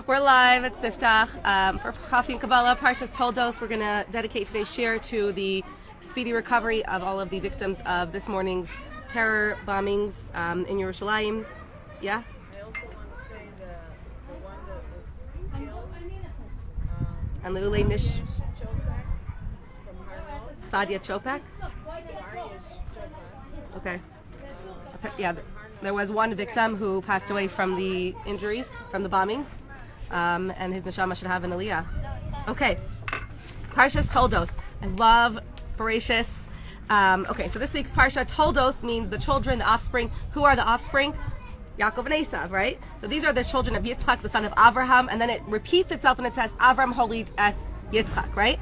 We're live at Siftach for Coffee and Kabbalah, Parshat Toldos. We're going to dedicate today's shir to the speedy recovery of all of the victims of this morning's terror bombings in Yerushalayim. Yeah? I also want to say the one that was killed, And Lulei Nish Chopak from Harnov. Sadia Chopak. Okay. Yeah, there was one victim who passed away from the injuries, from the bombings, and his neshama should have an aliyah. Okay, Parshat Toldos. I love Bereshis. Okay, so this week's Parsha Toldos means the children, the offspring. Who are the offspring? Jacob and Esav, right? So these are the children of Yitzchak, the son of Avraham, and then it repeats itself and it says Avram holid es Yitzchak, right?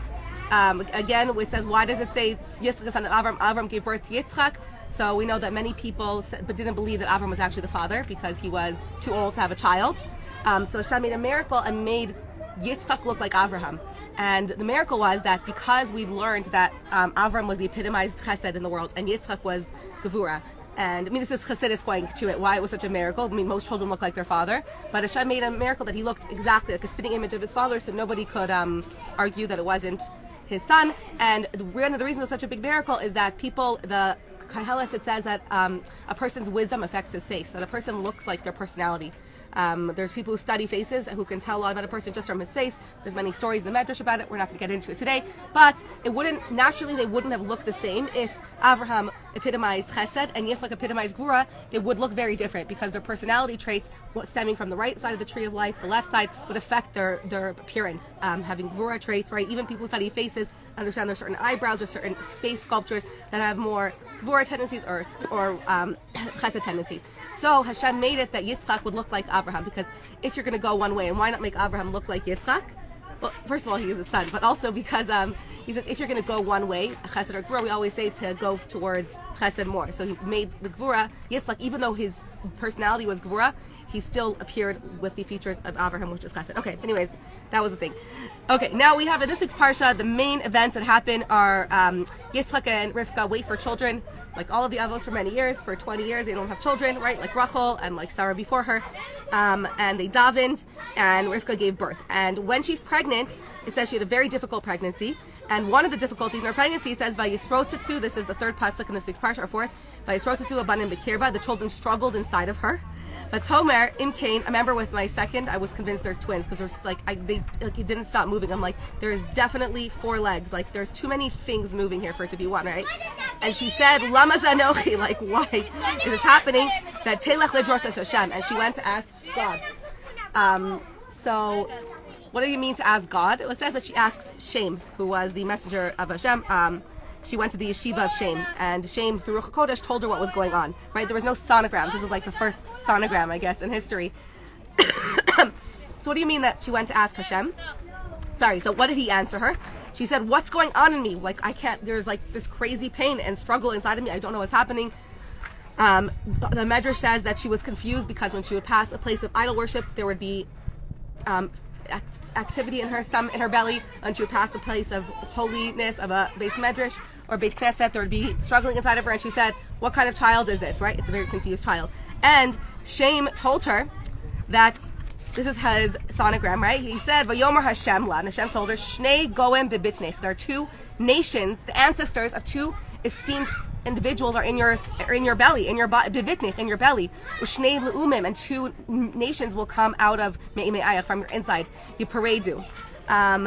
Again, it says, why does it say Yitzchak, the son of Avram? Avram gave birth to Yitzchak. So we know that many people but didn't believe that Avram was actually the father because he was too old to have a child. So Hashem made a miracle and made Yitzchak look like Avraham. And the miracle was that because we've learned that Avram was the epitomized chesed in the world and Yitzchak was Gevura. And I mean, this is Chassidus going to it, why it was such a miracle. I mean, most children look like their father. But Hashem made a miracle that he looked exactly like a spitting image of his father, so nobody could argue that it wasn't his son. And one of the reasons it's such a big miracle is that people, the Kahelis, it says that a person's wisdom affects his face, that a person looks like their personality. There's people who study faces who can tell a lot about a person just from his face. There's many stories in the Medrash about it. We're not going to get into it today. But they wouldn't have looked the same if Avraham epitomized Chesed and Yitzchak epitomized Gvura. They would look very different because their personality traits, stemming from the right side of the tree of life, the left side, would affect their appearance. Having Gvura traits, right? Even people who study faces understand there's certain eyebrows or certain face sculptures that have more Gvura tendencies or Chesed tendencies. So Hashem made it that Yitzchak would look like Abraham, because if you're going to go one way, and why not make Abraham look like Yitzchak? Well, first of all, he is his son, but also because he says if you're going to go one way, Chesed or Gvura, we always say to go towards Chesed more. So he made the Gvura, Yitzchak, even though his personality was Gvura, he still appeared with the features of Abraham, which is Chesed. Okay, anyways, that was the thing. Okay, now we have in this week's Parsha, the main events that happen are Yitzchak and Rivka wait for children. Like all of the Avos for many years, for 20 years, they don't have children, right? Like Rachel and like Sarah before her. And they davened, and Rivka gave birth. And when she's pregnant, it says she had a very difficult pregnancy. And one of the difficulties in her pregnancy says, Vayisrotzitzu, this is the third pasuk in the sixth parsha, or fourth. Vayisrotzitzu abanim bekirba, the children struggled inside of her. But Tomer, in Cain, I remember with my second, I was convinced there's twins, because there's it didn't stop moving. I'm like, there's definitely 4 legs. Like, there's too many things moving here for it to be one, right? And she said, Lama Zanochi, like, why is this happening? That Telech Ledros Hashem, and she went to ask God. So, what do you mean to ask God? It says that she asked Shem, who was the messenger of Hashem. She went to the yeshiva of Shem, and Shem, through Ruach HaKodesh, told her what was going on, right? There was no sonograms. This is like the first sonogram, I guess, in history. So what do you mean that she went to ask Hashem? Sorry, so what did he answer her? She said, what's going on in me? Like, I can't, there's like this crazy pain and struggle inside of me. I don't know what's happening. The Medrash says that she was confused because when she would pass a place of idol worship, there would be activity in her stomach, in her belly, and she would pass a place of holiness of a Beis Medrash or Beit Knesset, there would be struggling inside of her, and she said, what kind of child is this, right? It's a very confused child. And Shem told her that this is his sonogram, right? He said, Vayomer Hashem la, and Hashem told her, Shnei Goem bebitnef, there are 2 nations, the ancestors of 2 esteemed individuals are in your belly, in your bivitnich, in your belly. Ushnei leumim, and 2 nations will come out of me'imei from your inside. Yiparedu.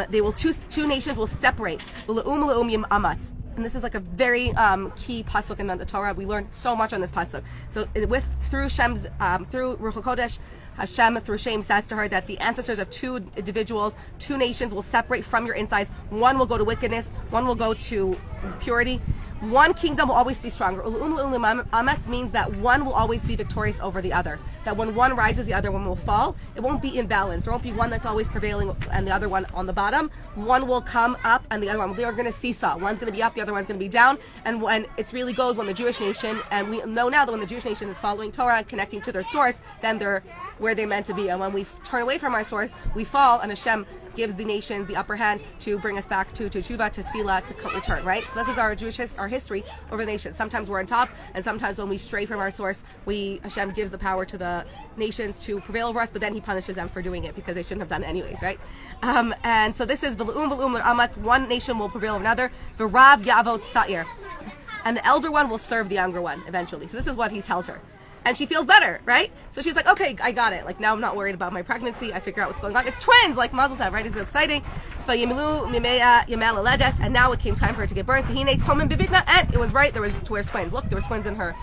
They will 2 nations will separate. Leum yim amatz. And this is like a very key pasuk in the Torah. We learn so much on this pasuk. So through Shem's through Ruach HaKodesh, Hashem through Shem says to her that the ancestors of 2 individuals, 2 nations will separate from your insides. One will go to wickedness, one will go to purity. One kingdom will always be stronger. Ametz means that one will always be victorious over the other. That when one rises, the other one will fall. It won't be imbalanced. There won't be one that's always prevailing and the other one on the bottom. One will come up and the other one, they are going to seesaw. One's going to be up, the other one's going to be down. And when it really goes, when the Jewish nation, and we know now that when the Jewish nation is following Torah and connecting to their source, then they're where they're meant to be. And when we turn away from our source, we fall, and Hashem gives the nations the upper hand to bring us back to tshuva, to tefillah, to return, right? So this is our Jewish our history over the nations. Sometimes we're on top, and sometimes when we stray from our source, Hashem gives the power to the nations to prevail over us, but then he punishes them for doing it because they shouldn't have done it anyways, right? And so this is v'le'um l'ramatz, one nation will prevail over another, v'rav yavot sa'ir, and the elder one will serve the younger one eventually. So this is what he tells her. And she feels better, right? So she's like, okay, I got it. Like, now I'm not worried about my pregnancy. I figure out what's going on. It's twins, like Mazel Tov, right? It's so exciting. And now it came time for her to give birth. And it was right. There's twins. Look, there was twins in her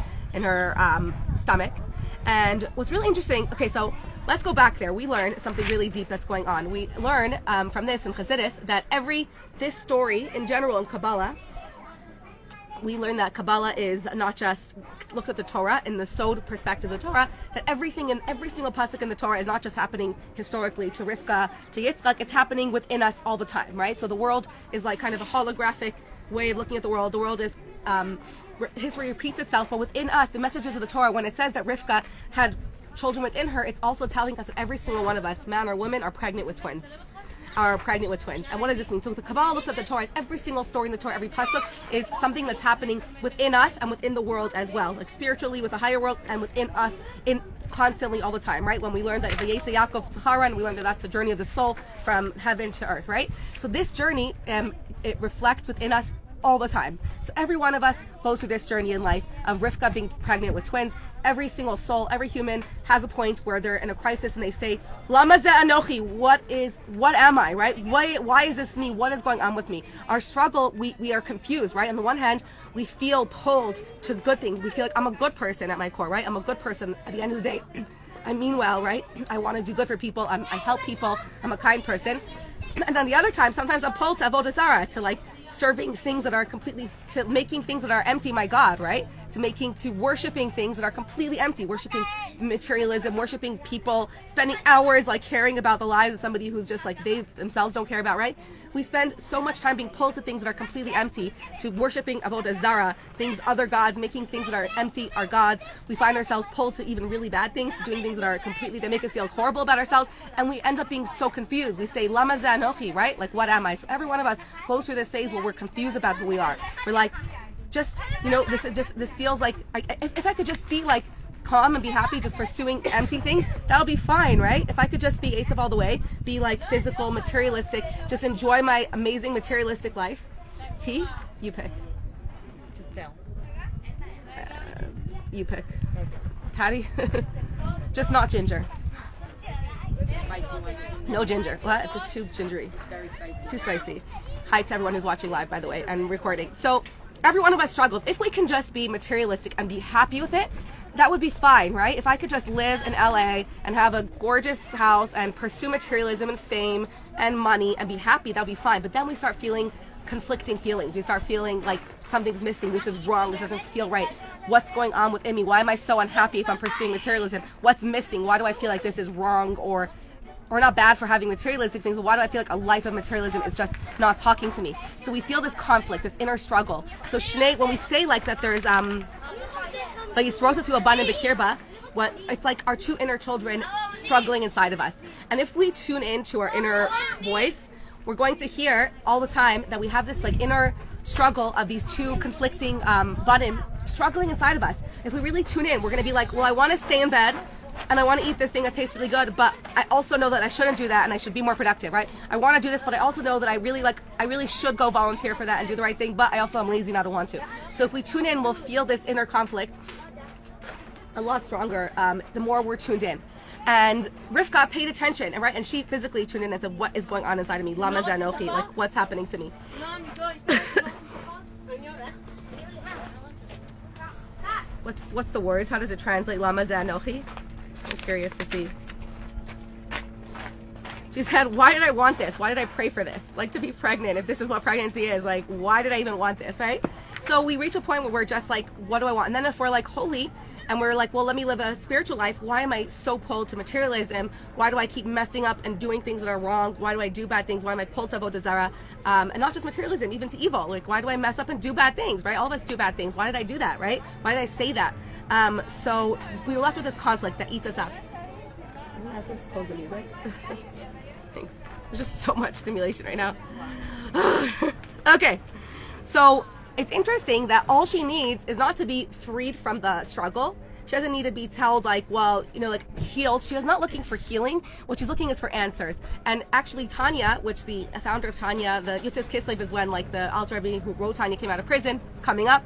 stomach. And what's really interesting, okay, so let's go back there. We learned something really deep that's going on. We learn from this in Chassidus that this story in general in Kabbalah, we learn that Kabbalah is not just looks at the Torah in the Sod perspective of the Torah, that everything in every single pasuk in the Torah is not just happening historically to Rivka, to Yitzchak, it's happening within us all the time, right? So the world is like kind of a holographic way of looking at the world. The world is, history repeats itself, but within us, the messages of the Torah, when it says that Rivka had children within her, it's also telling us that every single one of us, man or woman, are pregnant with twins. And what does this mean? So the Kabbalah looks at the Torah as every single story in the Torah, every pasuk is something that's happening within us and within the world as well, like spiritually with the higher world and within us in constantly all the time, right? When we learned that the Yetzer Yaakov Tzaharan, we learned that that's the journey of the soul from heaven to earth, right? So this journey, it reflects within us all the time. So every one of us goes through this journey in life of Rivka being pregnant with twins. Every single soul, every human has a point where they're in a crisis and they say, Lama ze anochi, what am I, right? Why is this me? What is going on with me? Our struggle, we are confused, right? On the one hand, we feel pulled to good things. We feel like I'm a good person at my core, right? I'm a good person at the end of the day. I mean well, right? I want to do good for people. I help people. I'm a kind person. And on the other time, sometimes I'm pulled to avodah zarah, to like serving things that are completely, to making things that are empty my God, right? To worshiping things that are completely empty, worshiping materialism, worshiping people, spending hours like caring about the lives of somebody who's just like they themselves don't care about, right? We spend so much time being pulled to things that are completely empty, to worshiping avodah zarah, things, other gods, making things that are empty our gods. We find ourselves pulled to even really bad things, to doing things that are completely, that make us feel horrible about ourselves, and we end up being so confused. We say, Lama ze anochi, right? Like, what am I? So every one of us goes through this phase where we're confused about who we are. We're like, this feels like, if I could just be like, calm and be happy, just pursuing empty things, that'll be fine, right? If I could just be Esav all the way, be like physical, materialistic, just enjoy my amazing materialistic life. Tea? You pick. Just tell. You pick. Patty? Just not ginger. Spicy one. No ginger. What? Just too gingery. It's very spicy. Too spicy. Hi to everyone who's watching live, by the way, and recording. So every one of us struggles. If we can just be materialistic and be happy with it, that would be fine, right? If I could just live in LA and have a gorgeous house and pursue materialism and fame and money and be happy, that would be fine. But then we start feeling conflicting feelings. We start feeling like something's missing. This is wrong. This doesn't feel right. What's going on within me? Why am I so unhappy if I'm pursuing materialism? What's missing? Why do I feel like this is wrong or not bad for having materialistic things, but why do I feel like a life of materialism is just not talking to me? So we feel this conflict, this inner struggle. So Shnei, when we say like that there's what it's like our two inner children struggling inside of us. And if we tune in to our inner voice, we're going to hear all the time that we have this like inner struggle of these two conflicting banim struggling inside of us. If we really tune in, we're going to be like, well, I want to stay in bed and I want to eat this thing that tastes really good, but I also know that I shouldn't do that and I should be more productive, right? I want to do this, but I also know that I really should go volunteer for that and do the right thing, but I also am lazy and I don't want to. So if we tune in, we'll feel this inner conflict a lot stronger the more we're tuned in. And Rivka paid attention, and and she physically tuned in and said, what is going on inside of me? Lama ze anochi, like what's happening to me? What's the words? How does it translate? Lama ze anochi? I'm curious to see. She said, why did I want this? Why did I pray for this? Like, to be pregnant, if this is what pregnancy is, like, why did I even want this, right? So we reach a point where we're just like, what do I want? And then if we're like holy, and we're like, well, let me live a spiritual life. Why am I so pulled to materialism? Why do I keep messing up and doing things that are wrong? Why do I do bad things? Why am I pulled to avodah zarah? And not just materialism, even to evil. Like, why do I mess up and do bad things, right? All of us do bad things. Why did I do that, right? Why did I say that? So we were left with this conflict that eats us up. Ask them to close the music. Thanks. There's just so much stimulation right now. Okay, so it's interesting that all she needs is not to be freed from the struggle. She doesn't need to be told healed. She is not looking for healing. What she's looking is for answers. And actually Tanya, which the founder of Tanya, the Yutas Kislev is when the Alter Rebbe who wrote Tanya came out of prison. It's coming up.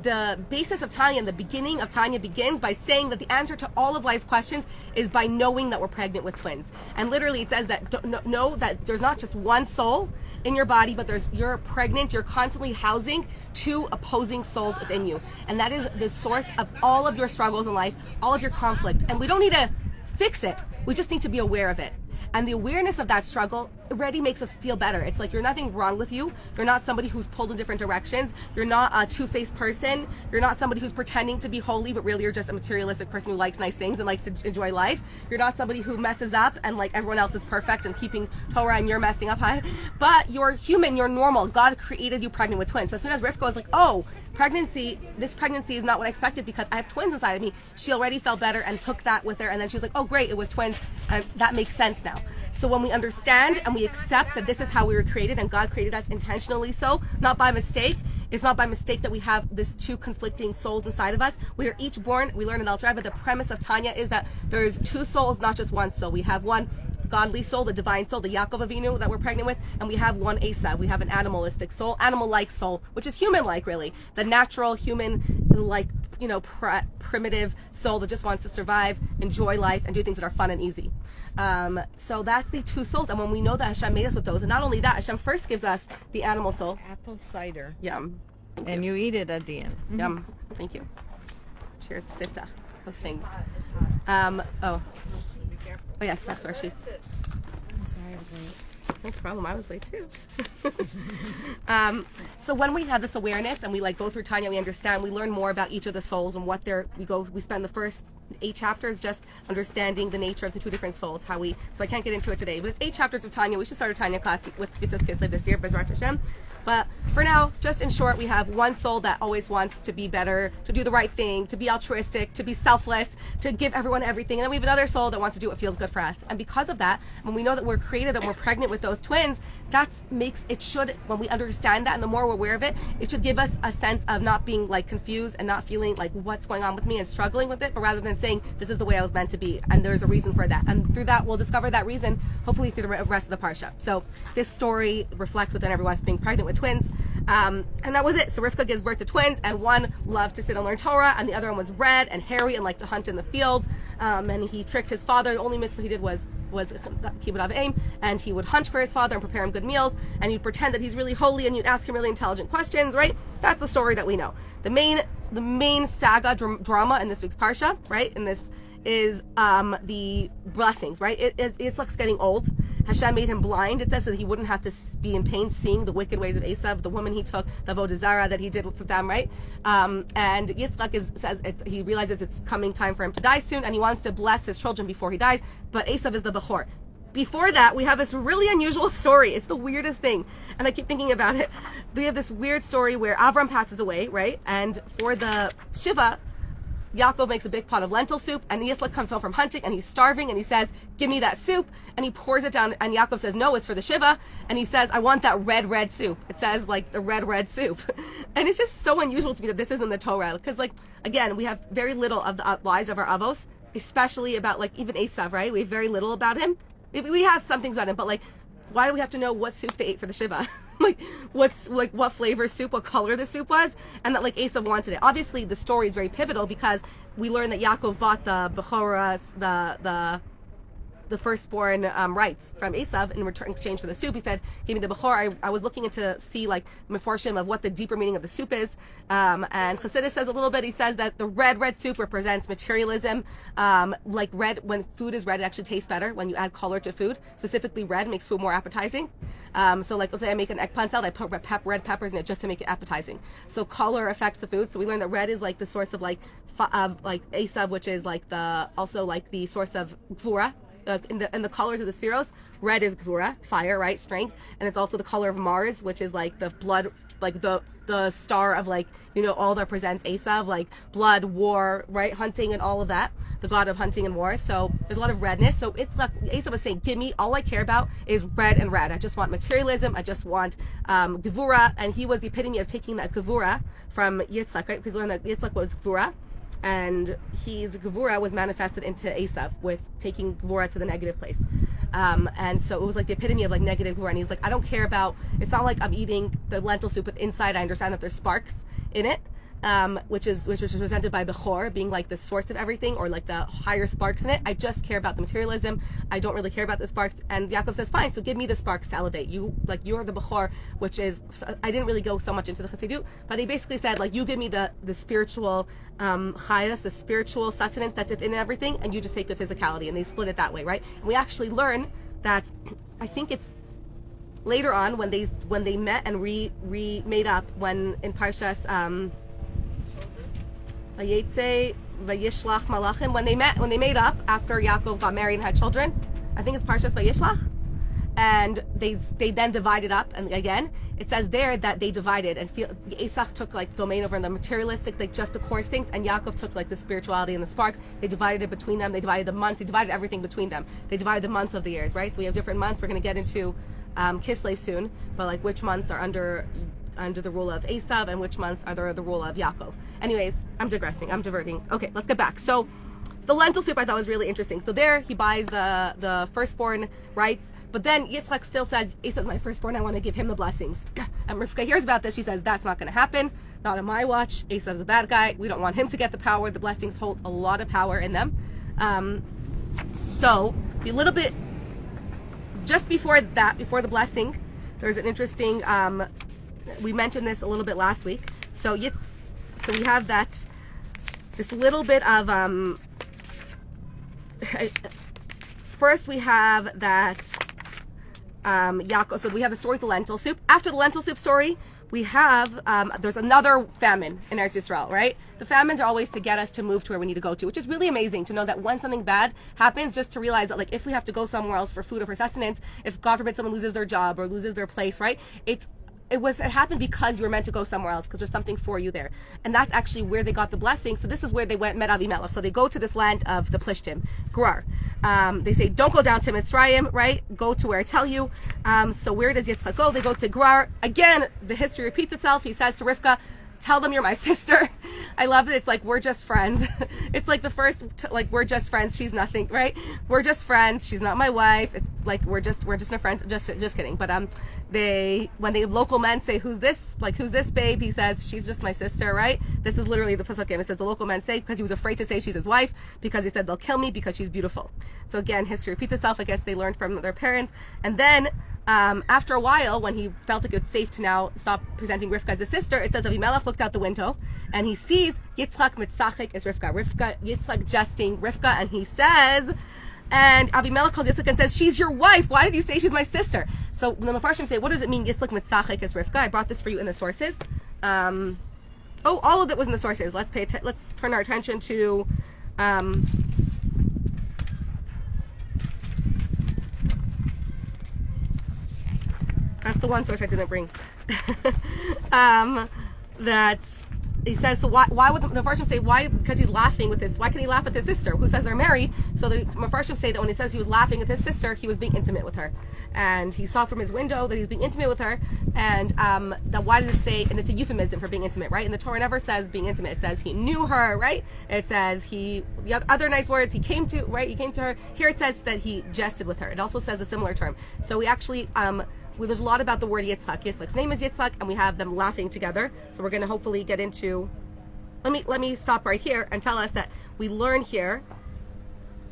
The basis of Tanya and the beginning of Tanya begins by saying that the answer to all of life's questions is by knowing that we're pregnant with twins. And literally it says that know that there's not just one soul in your body, but you're pregnant, you're constantly housing two opposing souls within you. And that is the source of all of your struggles in life, all of your conflict. And we don't need to fix it. We just need to be aware of it. And the awareness of that struggle already makes us feel better. It's like you're nothing wrong with you. You're not somebody who's pulled in different directions. You're not a two-faced person. You're not somebody who's pretending to be holy, but really you're just a materialistic person who likes nice things and likes to enjoy life. You're not somebody who messes up and everyone else is perfect and keeping Torah and you're messing up. But you're human, you're normal. God created you pregnant with twins. So as soon as Rivka was like, oh, this pregnancy is not what I expected because I have twins inside of me, she already felt better and took that with her. And then she was like, oh great, it was twins. And that makes sense now. So when we understand and we accept that this is how we were created and God created us intentionally, so not by mistake, it's not by mistake that we have this two conflicting souls inside of us. We are each born, we learn in Alter Rebbe, the premise of Tanya is that there's two souls, not just one soul. We have one godly soul, the divine soul, the Yaakov Avinu that we're pregnant with, and we have one Esav. We have an animalistic soul, animal-like soul, which is human-like really. The natural human-like, primitive soul that just wants to survive, enjoy life, and do things that are fun and easy. So that's the two souls, and when we know that Hashem made us with those, and not only that, Hashem first gives us the animal soul. Apple cider. Yum. And you eat it at the end. Yum. Thank you. Cheers to Siftach. Hosting. Be careful. Oh yes, sorry, sheets. I'm sorry I was late. No problem, I was late too. So when we have this awareness and we go through Tanya, we understand, we learn more about each of the souls and what we spend the first 8 chapters just understanding the nature of the two different souls, so I can't get into it today, but it's 8 chapters of Tanya. We should start a Tanya class with Yutas Kislev this year, Bezrat Hashem. But for now, just in short, we have one soul that always wants to be better, to do the right thing, to be altruistic, to be selfless, to give everyone everything. And then we have another soul that wants to do what feels good for us. And because of that, when we know that we're created and we're pregnant with those twins, when we understand that and the more we're aware of it, it should give us a sense of not being confused and not feeling what's going on with me and struggling with it, but rather than saying, this is the way I was meant to be, and there's a reason for that. And through that, we'll discover that reason, hopefully through the rest of the Parsha. So this story reflects within everyone's being pregnant with twins. And that was it. So Rivka gives birth to twins, and one loved to sit and learn Torah, and the other one was red and hairy and liked to hunt in the field. And he tricked his father. The only mitzvah he did was Chabad of aim, and he would hunt for his father and prepare him good meals, and he'd pretend that he's really holy, and you'd ask him really intelligent questions, right? That's the story that we know. The main saga drama in this week's Parsha, right? In this is the blessings, right? It's like getting old. Hashem made him blind, it says, so that he wouldn't have to be in pain seeing the wicked ways of Esav, the woman he took, the Avodah Zarah that he did with them, right? And Yitzchak he realizes it's coming time for him to die soon, and he wants to bless his children before he dies, but Esav is the Bechor. Before that, we have this really unusual story. It's the weirdest thing, and I keep thinking about it. We have this weird story where Avram passes away, right? And for the Shiva, Yaakov makes a big pot of lentil soup, and Yitzchak comes home from hunting, and he's starving, and he says, give me that soup, and he pours it down, and Yaakov says, no, it's for the Shiva, and he says, I want that red soup. It says, the red soup. And it's just so unusual to me that this is in the Torah, because, again, we have very little of the lives of our avos, especially about, even Esav, right? We have very little about him. We have some things about him, but, why do we have to know what soup they ate for the Shiva? What flavor soup, what color the soup was, and that Esav wanted it. Obviously, the story is very pivotal because we learn that Yaakov bought the Bechoras, the firstborn rights from Esav in exchange for the soup. He said, give me the Bechor. I was looking into see Meforshim of what the deeper meaning of the soup is. And Chassidus says a little bit, he says that the red soup represents materialism. Red, when food is red, it actually tastes better when you add color to food. Specifically red makes food more appetizing. So let's say I make an eggplant salad, I put red peppers in it just to make it appetizing. So color affects the food. So we learn that red is the source of Esav, which is the source of Gvura. In the colors of the spheros, red is Gvura, fire, right, strength, and it's also the color of Mars, which is the blood like the star of like, you know, all that represents Esav, like blood, war, right, hunting and all of that, the god of hunting and war. So there's a lot of redness. So it's like Esav was saying, give me, all I care about is red and red. I just want materialism. I just want gevura. And he was the epitome of taking that gevura from Yitzhak, right? Because we learned that Yitzhak was gevura, and his gevura was manifested into Esav with taking gevura to the negative place. And so it was like the epitome of like negative gevura. And he's like, I don't care about, it's not like I'm eating the lentil soup with inside. I understand that there's sparks in it, which was presented by Bechor being like the source of everything, or like the higher sparks in it. I just care about the materialism. I don't really care about the sparks. And Yaakov says, fine, so give me the sparks to elevate. You're the Bechor, which is, I didn't really go so much into the Chassidut, but he basically said, like, you give me the spiritual chayas, the spiritual sustenance that's in everything, and you just take the physicality. And they split it that way, right? And we actually learn that, I think it's later on when they met and made up, when in Parshas Vayetze Vayishlach Malachim, when they made up after Yaakov got married and had children, I think it's Parshas Vayishlach, and they then divided up. And again, it says there that they divided, and Esav took like domain over the materialistic, like just the coarse things, and Yaakov took like the spirituality and the sparks. They divided it between them. They divided the months. They divided everything between them. They divided the months of the years, right? So we have different months. We're going to get into Kislev soon, but like which months are under the rule of Esav and which months are under the rule of Yaakov. Anyways, I'm digressing. I'm diverting. Okay, let's get back. So the lentil soup I thought was really interesting. So there he buys the firstborn rights, but then Yitzchak still said, Esav's my firstborn, I want to give him the blessings. And Rivka hears about this. She says, that's not going to happen. Not on my watch. Esav's a bad guy. We don't want him to get the power. The blessings hold a lot of power in them. So a little bit just before that, before the blessing, there's an interesting, we mentioned this a little bit last week. So we have this little bit of, first we have that Yaakov, so we have the story of the lentil soup. After the lentil soup story, we have, there's another famine in Eretz Yisrael, right? The famines are always to get us to move to where we need to go to, which is really amazing to know that when something bad happens, just to realize that, like, if we have to go somewhere else for food or for sustenance, if God forbid someone loses their job or loses their place, right? It happened because you were meant to go somewhere else, because there's something for you there. And that's actually where they got the blessing. So this is where they met Avimelech. So they go to this land of the Plishtim, Gerar. They say, don't go down to Mitzrayim, right? Go to where I tell you. So where does Yitzchak go? They go to Gerar. Again, the history repeats itself. He says to Rivka, tell them you're my sister. I love it. It's like, we're just friends. It's like the first, like, we're just friends. She's nothing, right? We're just friends. She's not my wife. It's like, we're just a friend. Just kidding. But, when the local men say, who's this babe? He says, she's just my sister, right? This is literally the Pesukim. It says the local men say, because he was afraid to say she's his wife, because he said they'll kill me because she's beautiful. So again, history repeats itself. I guess they learned from their parents. And then, after a while, when he felt like it's safe to now stop presenting Rivka as a sister, it says Avimelech looked out the window and he sees Yitzchak mitzachik as Rivka. Yitzchak jesting Rivka, and he says, and Avimelech calls Yitzchak and says, she's your wife. Why did you say she's my sister? So the Mefarshim say, what does it mean Yitzchak mitzachik as Rivka? I brought this for you in the sources. All of it was in the sources. Let's turn our attention to that's the one source I didn't bring. That he says, so why would the Mefarshim say, why? Because he's laughing with his, why can he laugh with his sister who says they're married? So the Mefarshim say that when he says he was laughing with his sister, he was being intimate with her. And he saw from his window that he was being intimate with her. And that why does it say, and it's a euphemism for being intimate, right? And the Torah never says being intimate. It says he knew her, right? It says the other nice words, he came to her. Here it says that he jested with her. It also says a similar term. So we actually, there's a lot about the word Yitzchak. Yitzchak's name is Yitzchak, and we have them laughing together. So we're going to hopefully get into. Let me stop right here and tell us that we learn here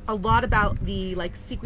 a lot about we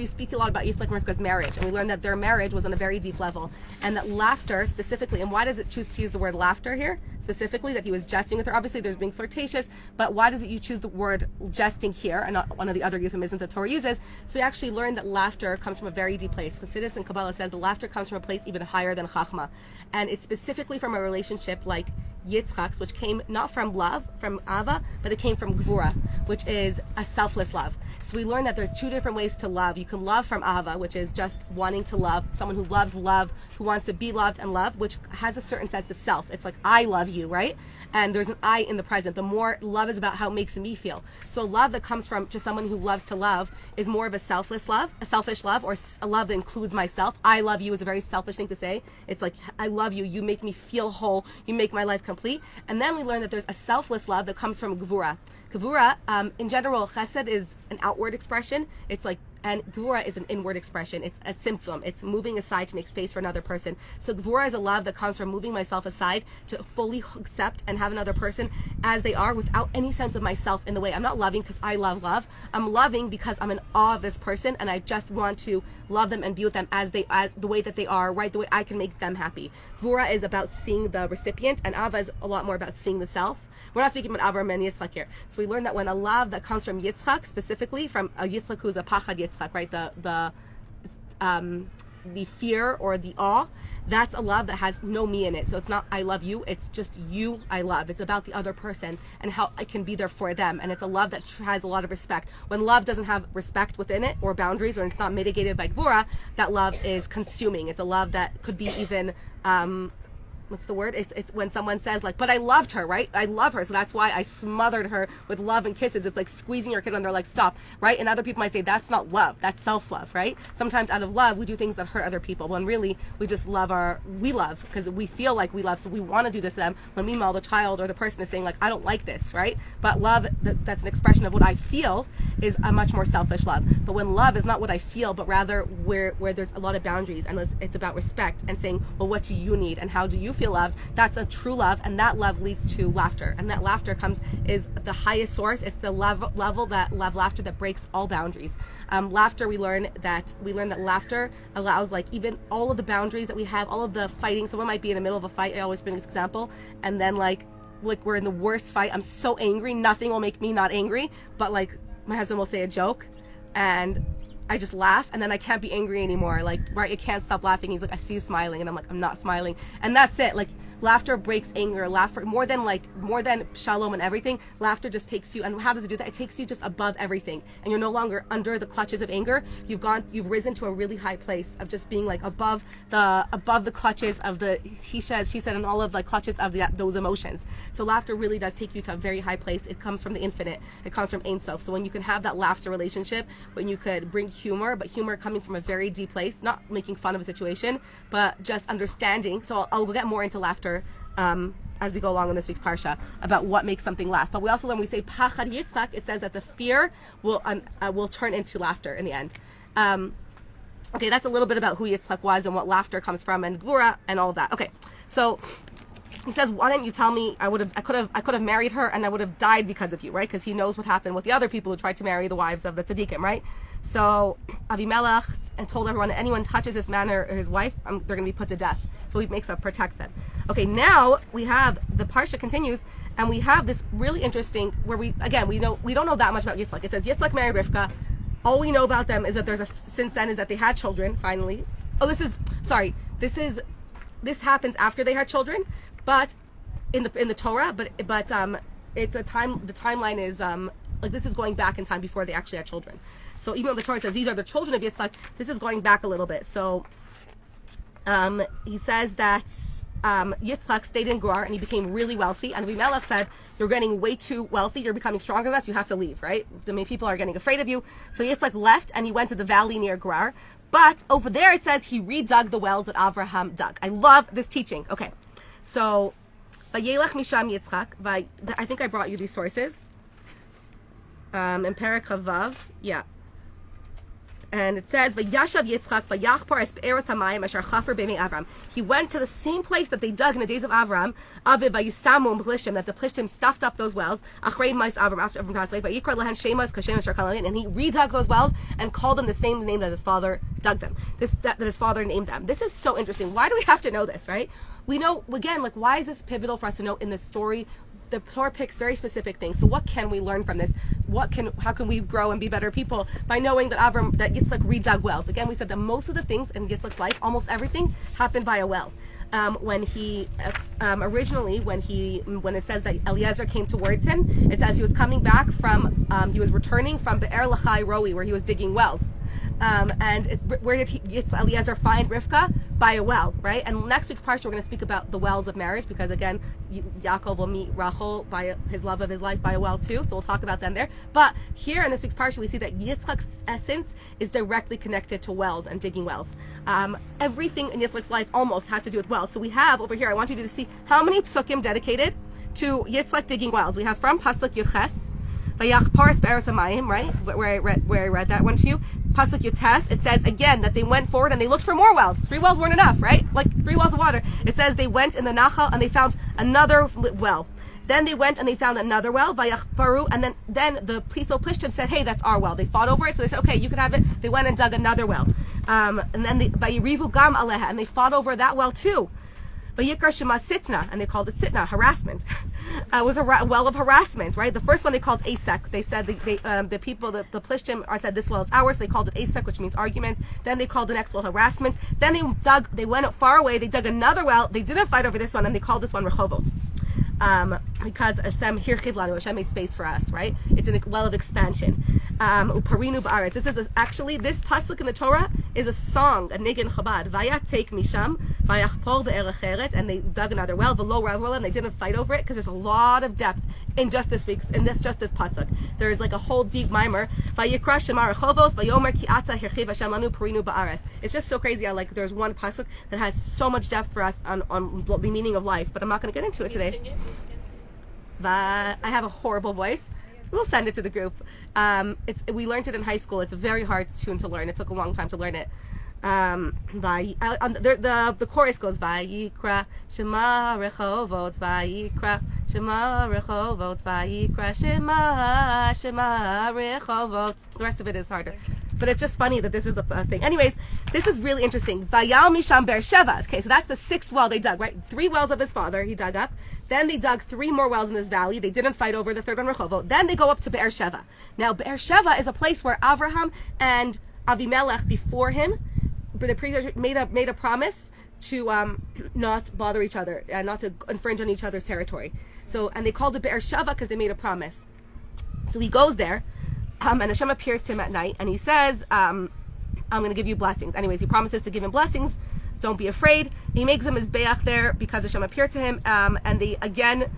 speak a lot about Yitzchak and Rivka's marriage, and we learn that their marriage was on a very deep level, and that laughter specifically, and why does it choose to use the word laughter here specifically, that he was jesting with her? Obviously there's being flirtatious, but why does it you choose the word jesting here and not one of the other euphemisms that Torah uses? So we actually learn that laughter comes from a very deep place. Chassidus and Kabbalah says the laughter comes from a place even higher than Chachma, and it's specifically from a relationship like Yitzchak's, which came not from love, from Ava, but it came from Gvura, which is a selfless love. So we learned that there's two different ways to love. You can love from Ava, which is just wanting to love, someone who loves love, who wants to be loved and loved, which has a certain sense of self. It's like, I love you, right? And there's an I in the present. The more love is about how it makes me feel. So love that comes from just someone who loves to love is more of a selfless love, a selfish love, or a love that includes myself. I love you is a very selfish thing to say. It's like, I love you. You make me feel whole. You make my life complete. And then we learn that there's a selfless love that comes from Gvura. Gvura, in general, chesed is an outward expression. It's like, and Gvura is an inward expression. It's a tzimtzum. It's moving aside to make space for another person. So Gvura is a love that comes from moving myself aside to fully accept and have another person as they are without any sense of myself in the way. I'm not loving because I love love. I'm loving because I'm in awe of this person and I just want to love them and be with them as the way that they are, right? The way I can make them happy. Gvura is about seeing the recipient, and Ava is a lot more about seeing the self. We're not speaking about Avram and Yitzchak here. So we learned that when a love that comes from Yitzchak, specifically from a Yitzchak who's a Pachad Yitzchak, right? The fear or the awe, that's a love that has no me in it. So it's not I love you, it's just you I love. It's about the other person and how I can be there for them. And it's a love that has a lot of respect. When love doesn't have respect within it or boundaries, or it's not mitigated by Gvura, that love is consuming. It's a love that could be even what's the word? It's when someone says like, but I loved her, right? I love her, so that's why I smothered her with love and kisses. It's like squeezing your kid when they're like, stop, right? And other people might say that's not love, that's self-love, right? Sometimes out of love, we do things that hurt other people, when really we just we love because we feel like we love, so we want to do this to them. When meanwhile the child or the person is saying like, I don't like this, right? But love, that's an expression of what I feel, is a much more selfish love. But when love is not what I feel, but rather where there's a lot of boundaries and it's about respect and saying, well, what do you need and how do you feel loved? That's a true love, and that love leads to laughter, and that laughter is the highest source. It's the level that laughter that breaks all boundaries. Laughter, we learn that laughter allows like even all of the boundaries that we have, all of the fighting. Someone might be in the middle of a fight. I always bring this example, and then like we're in the worst fight. I'm so angry, nothing will make me not angry, but like my husband will say a joke and I just laugh, and then I can't be angry anymore. Like, right, I can't stop laughing. He's like, I see you smiling, and I'm like, I'm not smiling, and that's it. Like, laughter breaks anger. Laughter, more than shalom and everything, laughter just takes you. And how does it do that? It takes you just above everything, and you're no longer under the clutches of anger. You've risen to a really high place of just being like above the clutches of the he said, she said, and all of the clutches of those emotions. So laughter really does take you to a very high place. It comes from the infinite. It comes from Ein Sof. So when you can have that laughter relationship, when you could bring humor, but humor coming from a very deep place, not making fun of a situation, but just understanding. So we'll get more into laughter as we go along in this week's Parsha about what makes something laugh. But we also, when we say Pachad Yitzchak, it says that the fear will turn into laughter in the end. Okay, that's a little bit about who Yitzchak was and what laughter comes from, and Gvura and all of that. Okay, so he says, why didn't you tell me? I could have married her, and I would have died because of you, right? Because he knows what happened with the other people who tried to marry the wives of the tzaddikim, right? So Avimelech and told everyone, anyone touches this man or his wife, they're going to be put to death. So he protects them. Okay, now we have the Parsha continues, and we have this really interesting where we don't know that much about Yitzchak. It says Yitzchak married Rivka. All we know about them is that since then is that they had children finally. This happens after they had children, but in the Torah, but it's a time. The timeline is like this is going back in time before they actually had children. So even though the Torah says these are the children of Yitzchak, this is going back a little bit. So he says that Yitzchak stayed in Gerar and he became really wealthy. And Avimelech said, you're getting way too wealthy, you're becoming stronger than us, you have to leave, right? The main people are getting afraid of you. So Yitzchak left and he went to the valley near Gerar. But over there it says he redug the wells that Avraham dug. I love this teaching. Okay, so Vayelech Misham Yitzchak. I think I brought you these sources. In Perek Chavav, yeah. And it says, "Vayashav Yitzchak vayachpar es be'eretz hamayim asher chafer b'mei Avram." He went to the same place that they dug in the days of Avram. Aviv vayisamu plishtim, that the plishtim stuffed up those wells. Achrei mais Avram, after Avram passed away, vayikra lehen shemas kashem asher kalalin, and he redug those wells and called them the same name that his father dug them. That his father named them. This is so interesting. Why do we have to know this, right? We know again, like, why is this pivotal for us to know in this story? The Torah picks very specific things. So what can we learn from this? how can we grow and be better people? By knowing that Yitzchak redug wells. Again, we said that most of the things in Yitzchak's life, almost everything, happened by a well. When he originally, when it says that Eliezer came towards him, it says he was coming back from, he was returning from Be'er Lachai Roi, where he was digging wells. Where did Eliezer find Rivka? By a well, right? And next week's parsha, we're going to speak about the wells of marriage, because again, Yaakov will meet Rachel by his love of his life by a well too. So we'll talk about them there. But here in this week's parsha, we see that Yitzchak's essence is directly connected to wells and digging wells. Everything in Yitzchak's life almost has to do with wells. So we have over here, I want you to see how many psukim dedicated to Yitzchak digging wells. We have from Pasuk Yudches, Vayach Paras Be'eretz Hamayim, right? Where I read that one to you. Pasuk Yutes, it says again that they went forward and they looked for more wells. 3 wells weren't enough, right? Like 3 wells of water. It says they went in the Nachal and they found another well. Then they went and they found another well, Vayach Paru, and then the Plishtim said, hey, that's our well. They fought over it, so they said, okay, you can have it. They went and dug another well. And then Vayirivu Gam Aleha, and they fought over that well too. Vayikra Shema Sitna, and they called it Sitna, harassment. It was a well of harassment, right? The first one they called Asek. They said the Plishtim said this well is ours. So they called it Asek, which means argument. Then they called the next well harassment. Then they went far away. They dug another well. They didn't fight over this one, and they called this one Rechovot. Because Hashem hirchiv lanu, Hashem made space for us, right? It's a well of expansion. Uparinu ba'aretz. This pasuk in the Torah is a song, a niggun Chabad. Vayatek misham, vayachpor be'erech eret, and they dug another well, v'lo ravrola, and they didn't fight over it, because there's a lot of depth in just this pasuk. There is like a whole deep mimer. Vayikra shema rechovos, vayomer ki ata hirchiv Hashem lanu parinu ba'aretz. It's just so crazy how like there's one pasuk that has so much depth for us on the meaning of life, but I'm not going to get into it today. I have a horrible voice. We'll send it to the group. We learned it in high school. It's a very hard tune to learn. It took a long time to learn it. The chorus goes, Vayikra Shema Rechovot, Vayikra Shema Rechovot, Vayikra Shema Rechovot. The rest of it is harder. But it's just funny that this is a thing. Anyways, this is really interesting. Vayal Misham Beersheva. Okay, so that's the 6th well they dug, right? 3 wells of his father he dug up. Then they dug 3 more wells in this valley. They didn't fight over the 3rd one, Rehovot. Then they go up to Beersheva. Now, Beersheva is a place where Avraham and Avimelech before him, the preacher made a promise to not bother each other and not to infringe on each other's territory. So, and they called it Beersheva because they made a promise. So he goes there. And Hashem appears to him at night, and he says, I'm going to give you blessings. Anyways, he promises to give him blessings. Don't be afraid. He makes him his beach there because Hashem appeared to him. And they, again,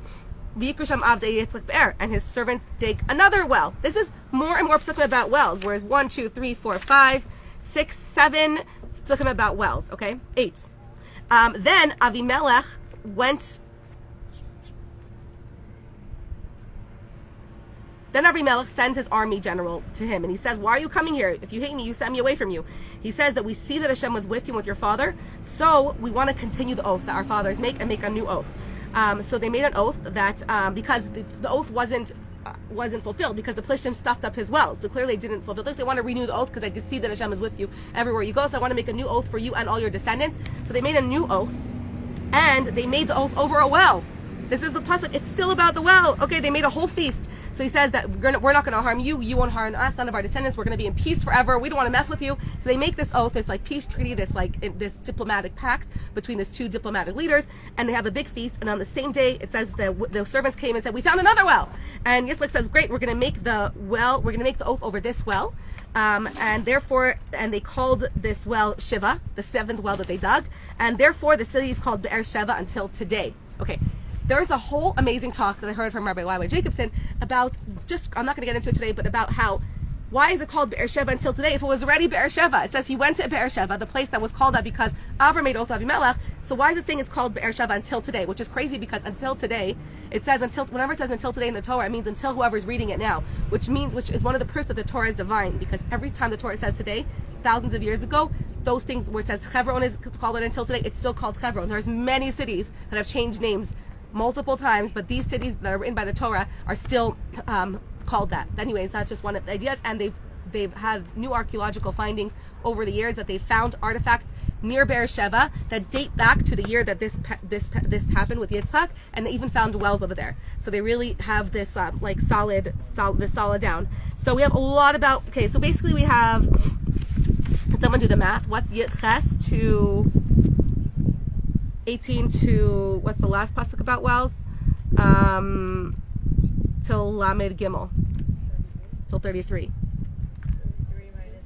and his servants dig another well. This is more and more psukim about wells, whereas 1, 2, 3, 4, 5, 6, 7 psukim about wells, okay? 8. Then Avimelech went... Then Avimelech sends his army general to him, and he says, why are you coming here? If you hate me, you send me away from you. He says that we see that Hashem was with you and with your father, so we want to continue the oath that our fathers make and make a new oath. So they made an oath that, because the oath wasn't fulfilled, because the Plishtim stuffed up his wells, so clearly they didn't fulfill this. They want to renew the oath because I could see that Hashem is with you everywhere you go, so I want to make a new oath for you and all your descendants. So they made a new oath, and they made the oath over a well. This is the pasuk. It's still about the well. Okay, they made a whole feast. So he says that we're not going to harm you. You won't harm us. None of our descendants. We're going to be in peace forever. We don't want to mess with you. So they make this oath, this like peace treaty, this diplomatic pact between these 2 diplomatic leaders, and they have a big feast. And on the same day, it says that the servants came and said, "We found another well." And Yitzchak says, "Great, we're going to make the oath over this well." And they called this well Shiva, the 7th well that they dug, and therefore the city is called Beersheva until today. Okay. There's a whole amazing talk that I heard from Rabbi Y.Y. Jacobson about, I'm not going to get into it today, but about why is it called Beersheva until today if it was already Beersheva? It says he went to Beersheva, the place that was called that because Avram made oath of Avimelech. So why is it saying it's called Beersheva until today? Which is crazy because until today, it says whenever it says until today in the Torah, it means until whoever's reading it now, which is one of the proofs that the Torah is divine, because every time the Torah says today, thousands of years ago, those things where it says Hebron is called it until today, it's still called Hebron. There's many cities that have changed names multiple times, but these cities that are written by the Torah are still called that. Anyways, that's just one of the ideas, and they've had new archaeological findings over the years that they've found artifacts near Beersheba that date back to the year that this happened with Yitzchak, and they even found wells over there. So they really have this solid down. So we have a lot about. Okay, so basically we have. Can someone do the math? What's Yitches to 18 to what's the last pasuk about wells? Till Lamed Gimel. Till 33. 33 minus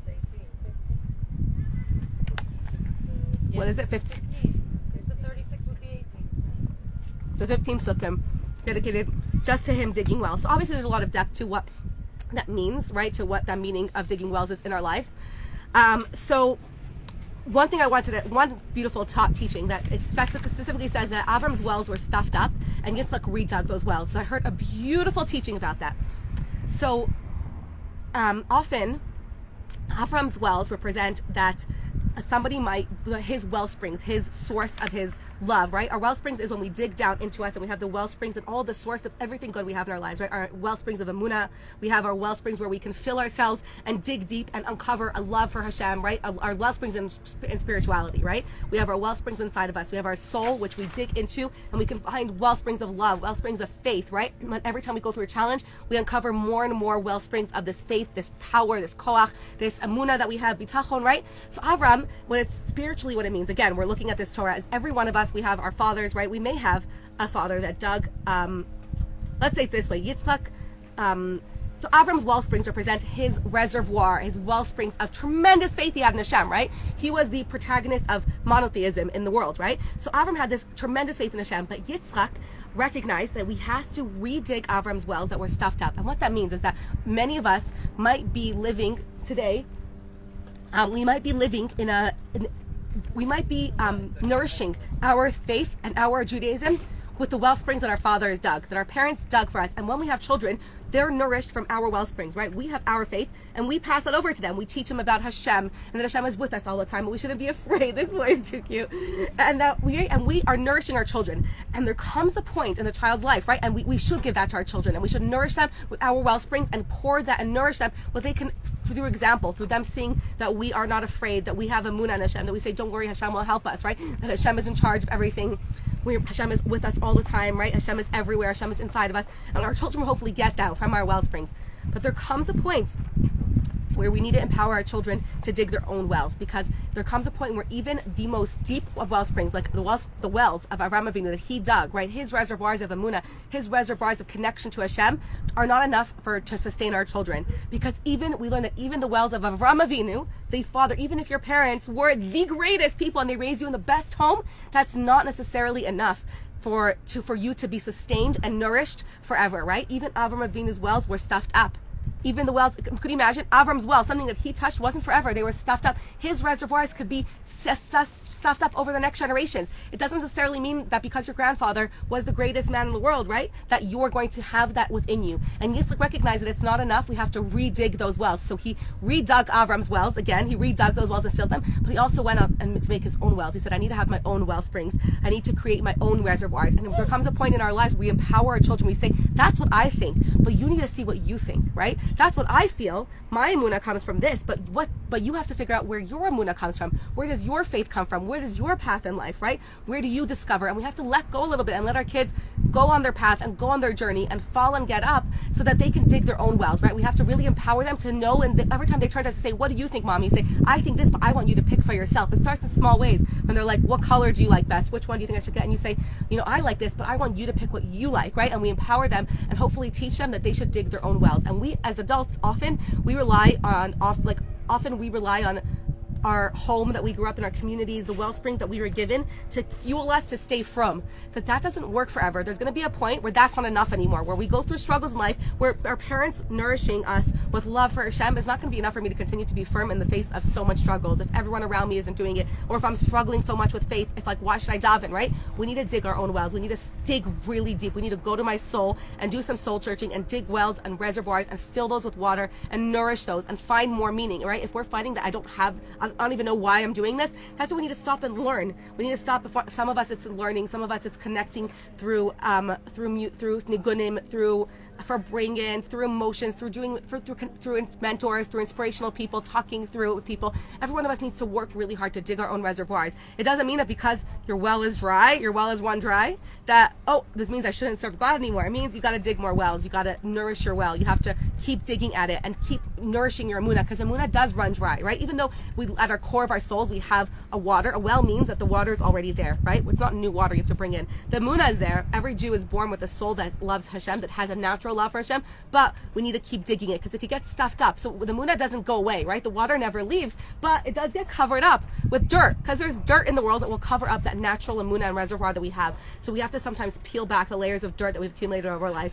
18. What is it? 15. Because the 36 would be 18. So 15 psukim dedicated just to him digging wells. So obviously there's a lot of depth to what that means, right? To what that meaning of digging wells is in our lives. So one thing one beautiful top teaching that it specifically says that Avram's wells were stuffed up and Yitzchak redug those wells. So I heard a beautiful teaching about that. So often Avram's wells represent that somebody his well springs, his source of his love, right? Our well springs is when we dig down into us and we have the well springs and all the source of everything good we have in our lives, right? Our well springs of Emunah, we have our well springs where we can fill ourselves and dig deep and uncover a love for Hashem, right? Our well springs in spirituality, right? We have our well springs inside of us. We have our soul, which we dig into, and we can find well springs of love, well springs of faith, right? Every time we go through a challenge, we uncover more and more well springs of this faith, this power, this koach, this Emunah that we have, bitachon, right? So Avram, when it's spiritually what it means, again, we're looking at this Torah as every one of us, we have our fathers, right? We may have a father that dug, let's say it this way, Yitzchak, so Avram's well springs represent his reservoir, his well springs of tremendous faith he had in Hashem, right? He was the protagonist of monotheism in the world, right? So Avram had this tremendous faith in Hashem, but Yitzchak recognized that we has to redig Avram's wells that were stuffed up. And what that means is that many of us might be living today, we might be living we might be nourishing our faith and our Judaism with the well springs that our fathers dug, that our parents dug for us. And when we have children, they're nourished from our well springs, right? We have our faith and we pass it over to them. We teach them about Hashem and that Hashem is with us all the time, but we shouldn't be afraid. This boy is too cute. And that we are nourishing our children. And there comes a point in the child's life, right? And we should give that to our children, and we should nourish them with our well springs and pour that and nourish them what they can through example, through them seeing that we are not afraid, that we have Emunah in Hashem, that we say, don't worry, Hashem will help us, right? That Hashem is in charge of everything. Hashem is with us all the time, right? Hashem is everywhere. Hashem is inside of us. And our children will hopefully get that from our well springs. But there comes a point where we need to empower our children to dig their own wells, because there comes a point where even the most deep of well springs, like the wells of Avraham Avinu that he dug, right, his reservoirs of Emunah, his reservoirs of connection to Hashem, are not enough to sustain our children. Because we learn that even the wells of Avraham Avinu, the father, even if your parents were the greatest people and they raised you in the best home, that's not necessarily enough for you to be sustained and nourished forever, right? Even Avraham Avinu's wells were stuffed up. Even the wells, could you imagine? Avram's well, something that he touched wasn't forever. They were stuffed up. His reservoirs could be stuffed up over the next generations. It doesn't necessarily mean that because your grandfather was the greatest man in the world, right, that you're going to have that within you. And Yitzchak recognized that it's not enough. We have to redig those wells. So he redug Avram's wells. Again, he redug those wells and filled them. But he also went up and to make his own wells. He said, I need to have my own well springs. I need to create my own reservoirs. And there comes a point in our lives where we empower our children. We say, that's what I think, but you need to see what you think, right? That's what I feel. My Emunah comes from this, but you have to figure out where your Emunah comes from. Where does your faith come from? Where does your path in life, right? Where do you discover? And we have to let go a little bit and let our kids go on their path and go on their journey and fall and get up so that they can dig their own wells, right? We have to really empower them to know, and every time they turn to us and say, what do you think, Mom? You say, I think this, but I want you to pick for yourself. It starts in small ways when they're like, what color do you like best? Which one do you think I should get? And you say, I like this, but I want you to pick what you like, right? And we empower them and hopefully teach them that they should dig their own wells. And we as adults, often we rely on our home that we grew up in, our communities, the well springs that we were given to fuel us to stay from. But that doesn't work forever. There's going to be a point where that's not enough anymore, where we go through struggles in life, where our parents nourishing us with love for Hashem is not going to be enough for me to continue to be firm in the face of so much struggles. If everyone around me isn't doing it, or if I'm struggling so much with faith, it's like, why should I daven, right? We need to dig our own wells. We need to dig really deep. We need to go to my soul and do some soul searching and dig wells and reservoirs and fill those with water and nourish those and find more meaning, right? If we're finding that I don't have don't even know why I'm doing this. That's what we need to stop and learn. We need to stop. Some of us it's learning, some of us it's connecting through nigunim, through for bring-ins, through emotions, through mentors, through inspirational people, talking through it with people. Every one of us needs to work really hard to dig our own reservoirs. It doesn't mean that because your well is dry, your well is one dry, that, oh, this means I shouldn't serve God anymore. It means you got to dig more wells. You got to nourish your well. You have to keep digging at it and keep nourishing your emunah, because emunah does run dry, right? Even though we, at our core of our souls, we have a water. A well means that the water is already there, right? It's not new water you have to bring in. The emunah is there. Every Jew is born with a soul that loves Hashem, that has a natural love for Hashem, but we need to keep digging it because it could get stuffed up. So the emunah doesn't go away, right? The water never leaves, but it does get covered up with dirt, because there's dirt in the world that will cover up that natural emunah and reservoir that we have. So we have to sometimes peel back the layers of dirt that we've accumulated over our life,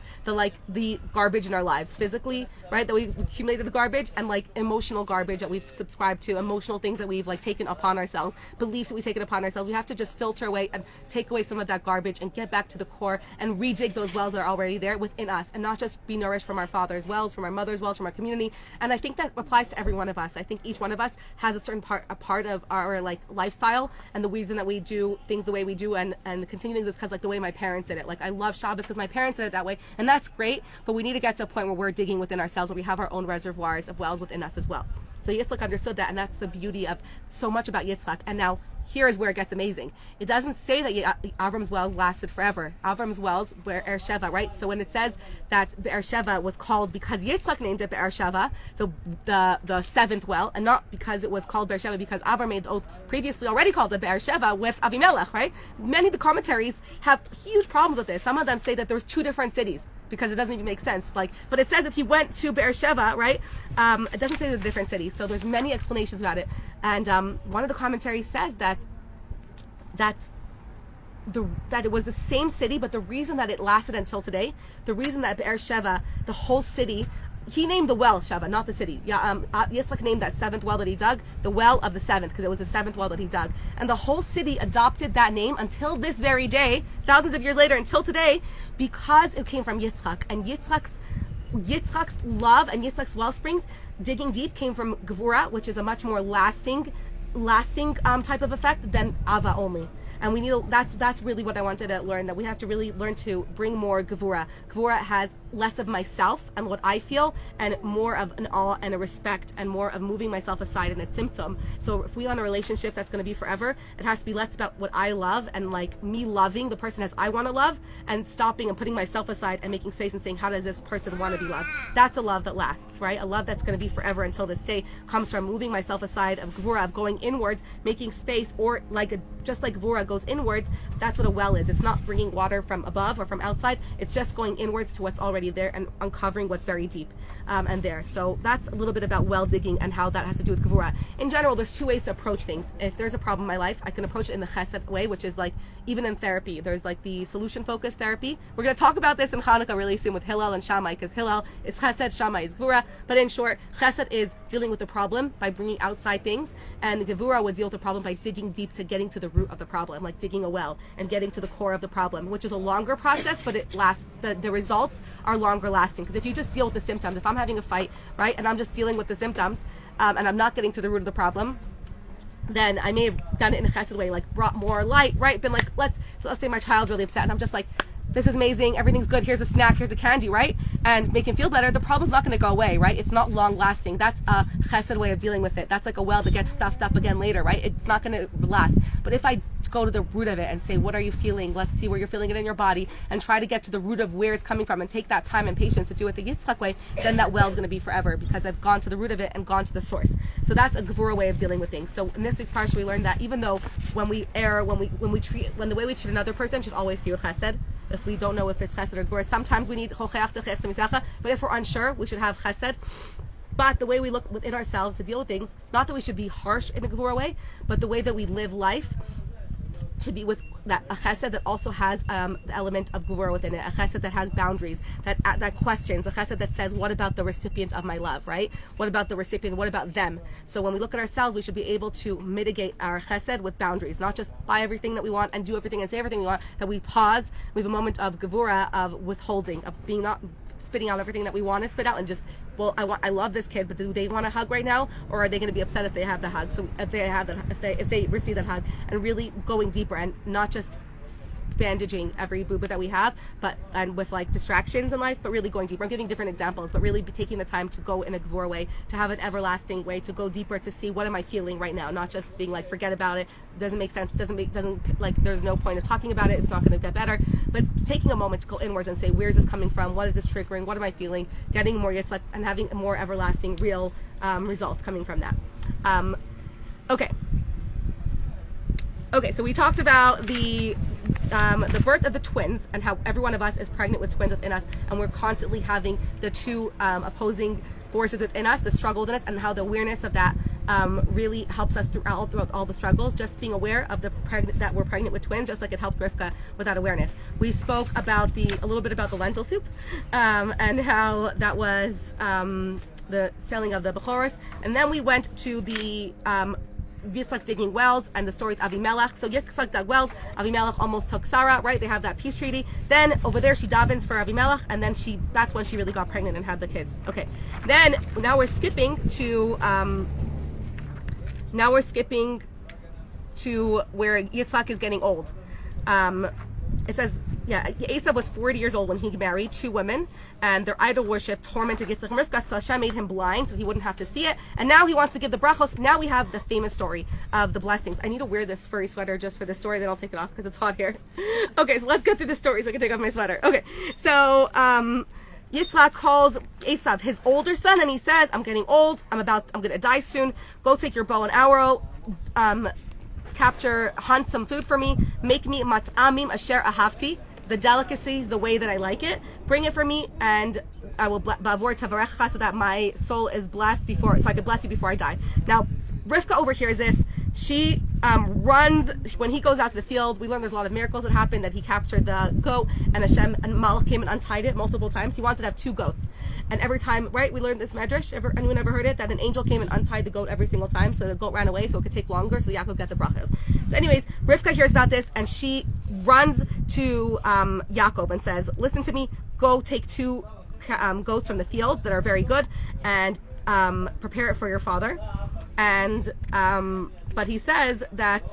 the garbage in our lives, physically, right? That we've accumulated the garbage, and like emotional garbage that we've subscribed to, emotional things that we've like taken upon ourselves, beliefs that we've taken upon ourselves. We have to just filter away and take away some of that garbage and get back to the core and redig those wells that are already there within us, and not just be nourished from our father's wells, from our mother's wells, from our community. And I think that applies to every one of us. I think each one of us has a certain part of our like lifestyle, and the reason that we do things the way we do and continue things is because like the way my parents did it. Like I love Shabbos because my parents did it that way, and that's great, but we need to get to a point where we're digging within ourselves, where we have our own reservoirs of wells within us as well. So Yitzchak understood that, and that's the beauty of so much about Yitzchak. And now here is where it gets amazing. It doesn't say that Avram's well lasted forever. Avram's wells were Be'er Sheva, right? So when it says that Be'er Sheva was called because Yitzchak named it Be'er Sheva, the seventh well, and not because it was called Be'er Sheva because Avram made the oath previously already called it Be'er Sheva with Avimelech, right? Many of the commentaries have huge problems with this. Some of them say that there's two different cities, because it doesn't even make sense. Like, but it says if he went to Be'er Sheva, right? It doesn't say there's different cities. So there's many explanations about it. And one of the commentaries says that it was the same city, but the reason that it lasted until today, the reason that Be'er Sheva, the whole city, he named the well Sheva, not the city. Yitzchak named that seventh well that he dug the well of the seventh, because it was the seventh well that he dug. And the whole city adopted that name until this very day, thousands of years later, until today, because it came from Yitzchak. And Yitzchak's love and Yitzchak's well springs, digging deep, came from Gevura, which is a much more lasting type of effect than Ava only. And we need that's really what I wanted to learn, that we have to really learn to bring more Gevura. Gevura has less of myself and what I feel, and more of an awe and a respect, and more of moving myself aside in its symptom. So if we want a relationship that's going to be forever, it has to be less about what I love and like me loving the person as I want to love, and stopping and putting myself aside and making space and saying, how does this person want to be loved? That's a love that lasts, right? A love that's going to be forever until this day comes from moving myself aside, of Gevura, of going inwards, making space, or just like Gevura goes inwards. That's what a well is. It's not bringing water from above or from outside. It's just going inwards to what's already there and uncovering what's very deep and there. So that's a little bit about well digging and how that has to do with Gevura. In general, there's two ways to approach things. If there's a problem in my life, I can approach it in the chesed way, which is like, even in therapy, there's like the solution focused therapy. We're going to talk about this in Hanukkah really soon with Hillel and Shammai, because Hillel is chesed, Shammai is Gevura. But in short, chesed is dealing with the problem by bringing outside things, and Gevura would deal with the problem by digging deep to getting to the root of the problem, like digging a well and getting to the core of the problem, which is a longer process, but it lasts. The results are longer lasting, because if you just deal with the symptoms, if I'm having a fight, right, and I'm just dealing with the symptoms, and I'm not getting to the root of the problem, then I may have done it in a chesed way, like brought more light, right? Been like, let's say my child's really upset, and I'm just like, this is amazing, everything's good, here's a snack, here's a candy, right? And make him feel better. The problem's not going to go away, right? It's not long lasting. That's a chesed way of dealing with it. That's like a well that gets stuffed up again later, right? It's not going to last. But if I go to the root of it and say, what are you feeling? Let's see where you're feeling it in your body, and try to get to the root of where it's coming from, and take that time and patience to do it the Yitzchak way, then that well is going to be forever, because I've gone to the root of it and gone to the source. So that's a Gevura way of dealing with things. So in this week's Parsha, we learned that even though when we err, when the way we treat another person should always be with chesed. If we don't know if it's chesed or Gevura, sometimes we need chocheach to chesed misacha, but if we're unsure, we should have chesed. But the way we look within ourselves to deal with things, not that we should be harsh in a Gevura way, but the way that we live life should be with that a chesed that also has the element of Gevura within it, a chesed that has boundaries, that questions, a chesed that says, what about the recipient of my love, right? What about the recipient? What about them? So when we look at ourselves, we should be able to mitigate our chesed with boundaries, not just buy everything that we want and do everything and say everything we want, that we pause, we have a moment of Gevura, of withholding, of being not spitting out everything that we want to spit out, and just well, I love this kid, but do they want a hug right now, or are they going to be upset if they have the hug? So if they receive that hug, and really going deeper and not just bandaging every booba that we have, and with like distractions in life, but really going deeper. I'm giving different examples, but really be taking the time to go in a gvur way, to have an everlasting way, to go deeper, to see what am I feeling right now, not just being like forget about it, doesn't make sense, doesn't like there's no point of talking about it, it's not going to get better, but taking a moment to go inwards and say, where is this coming from, what is this triggering, what am I feeling, getting more yitzhak and having more everlasting real results coming from that. Okay, so we talked about the birth of the twins and how every one of us is pregnant with twins within us, and we're constantly having the two opposing forces within us, the struggle within us, and how the awareness of that really helps us throughout all the struggles. Just being aware of that we're pregnant with twins, just like it helped Rivka with that awareness. We spoke about a little bit about the lentil soup and how that was the selling of the Bechoros, and then we went to the Yitzhak digging wells and the story of Avimelech. So Yitzhak dug wells, Avimelech almost took Sarah, right? They have that peace treaty. Then over there she davens for Avimelech, and then that's when she really got pregnant and had the kids. Okay. Then now we're skipping to where Yitzhak is getting old. It says, Esav was 40 years old when he married 2 women, and their idol worship tormented Yitzhak and Rivka, so Hashem made him blind so he wouldn't have to see it, and now he wants to give the brachos. Now we have the famous story of the blessings. I need to wear this furry sweater just for this story, then I'll take it off because it's hot here. Okay, so let's get through the story so I can take off my sweater. Okay, so Yitzhak calls Esav his older son, and he says, I'm getting old, I'm going to die soon, go take your bow and arrow, hunt some food for me, make me matzamim asher ahavti, the delicacies the way that I like it, bring it for me, and I will bavor tavarecha, so that my soul is blessed so I can bless you before I die. Now Rivka overhears this. She runs when he goes out to the field. We learn there's a lot of miracles that happened, that he captured the goat, and Hashem and Malach came and untied it multiple times. He wanted to have 2 goats, and every time, right, we learned this medrash. Anyone ever heard it? That an angel came and untied the goat every single time, so the goat ran away, so it could take longer, so Yaakov got the brachos. So anyways, Rivka hears about this, and she runs to Yaakov and says, listen to me, go take 2 goats from the field that are very good, and prepare it for your father. And but he says that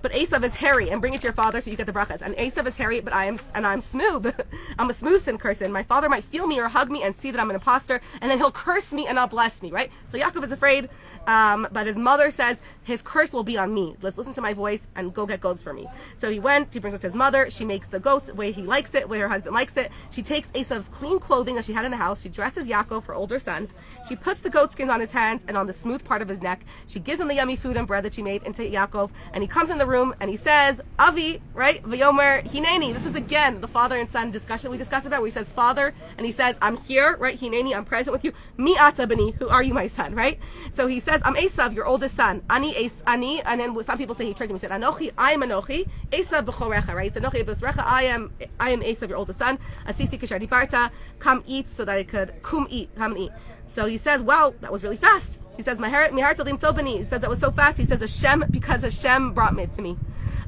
but Esav is hairy, and bring it to your father so you get the brachas. And Esav is hairy, but I'm smooth. I'm a smooth sin person. My father might feel me or hug me and see that I'm an imposter, and then he'll curse me and not bless me, right? So Yaakov is afraid, but his mother says his curse will be on me. Let's listen to my voice and go get goats for me. So he brings it to his mother. She makes the goats the way he likes it, the way her husband likes it. She takes Esav's clean clothing that she had in the house. She dresses Yaakov, her older son. She puts the goat skins on his hands and on the smooth part of his neck. She gives him the yummy food and bread that she made into Yaakov, and he comes in the room and he says, Avi, right? V'yomer hineni. This is again the father and son discussion we discussed about, where he says father, and he says, I'm here, right? Hineni, I'm present with you. Mi ata bani, who are you, my son, right? So he says, I'm Esav, your oldest son. Ani, and then some people say he tricked him. He said, Anochi, I am Anochi. Esav b'chorecha, right? He said, Anochi b'chorecha, I am Esav, your oldest son. Asisi kishar diparta, come eat, so that I could, come and eat. So he says, wow, that was really fast. He says, my heart told him so bani. He says that was so fast. He says, Hashem, because Hashem brought me to me.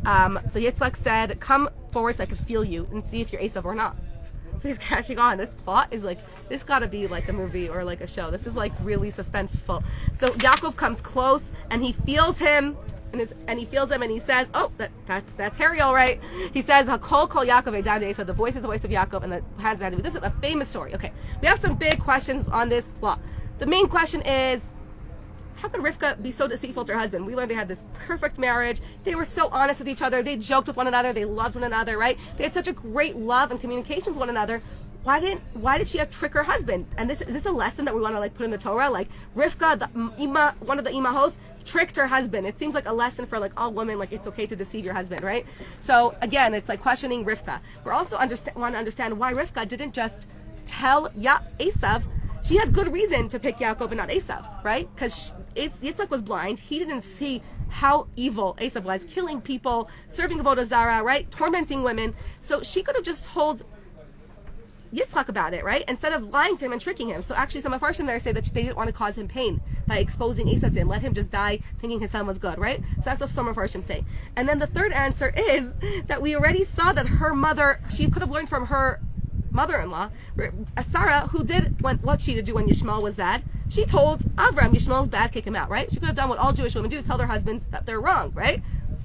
So Yitzhak said, come forward so I could feel you and see if you're Esav or not. So he's catching on. This plot is like, this gotta be like a movie or like a show. This is like really suspenseful. So Yaakov comes close and he feels him. And he feels him and he says, oh, that's Harry, all right. He says, Hakol kol Yaakov Edav. So the voice is the voice of Yaakov, and the hands of Edav. This is a famous story. Okay, we have some big questions on this plot. The main question is, how could Rivka be so deceitful to her husband? We learned they had this perfect marriage. They were so honest with each other. They joked with one another. They loved one another, right? They had such a great love and communication with one another. Why did she trick her husband? And is this a lesson that we want to like put in the Torah? Like Rivka, one of the imahos, tricked her husband. It seems like a lesson for like all women, like it's okay to deceive your husband, right? So again, it's like questioning Rivka. We're also want to understand why Rivka didn't just tell Esav. She had good reason to pick Yaakov and not Esav, right? Because Yitzhak was blind. He didn't see how evil Esav was, killing people, serving avodah zarah, right? Tormenting women. So she could have just told Yitzhak about it, right? Instead of lying to him and tricking him. So actually some of Farshim there say that they didn't want to cause him pain by exposing Esav to him. Let him just die thinking his son was good, right? So that's what some of Farshim say. And then the third answer is that we already saw that her mother, she could have learned from her mother-in-law, Sarah, who did what she to do when Yishmael was bad, she told Avram, Yishmael's bad, kick him out, right? She could have done what all Jewish women do, tell their husbands that they're wrong, right?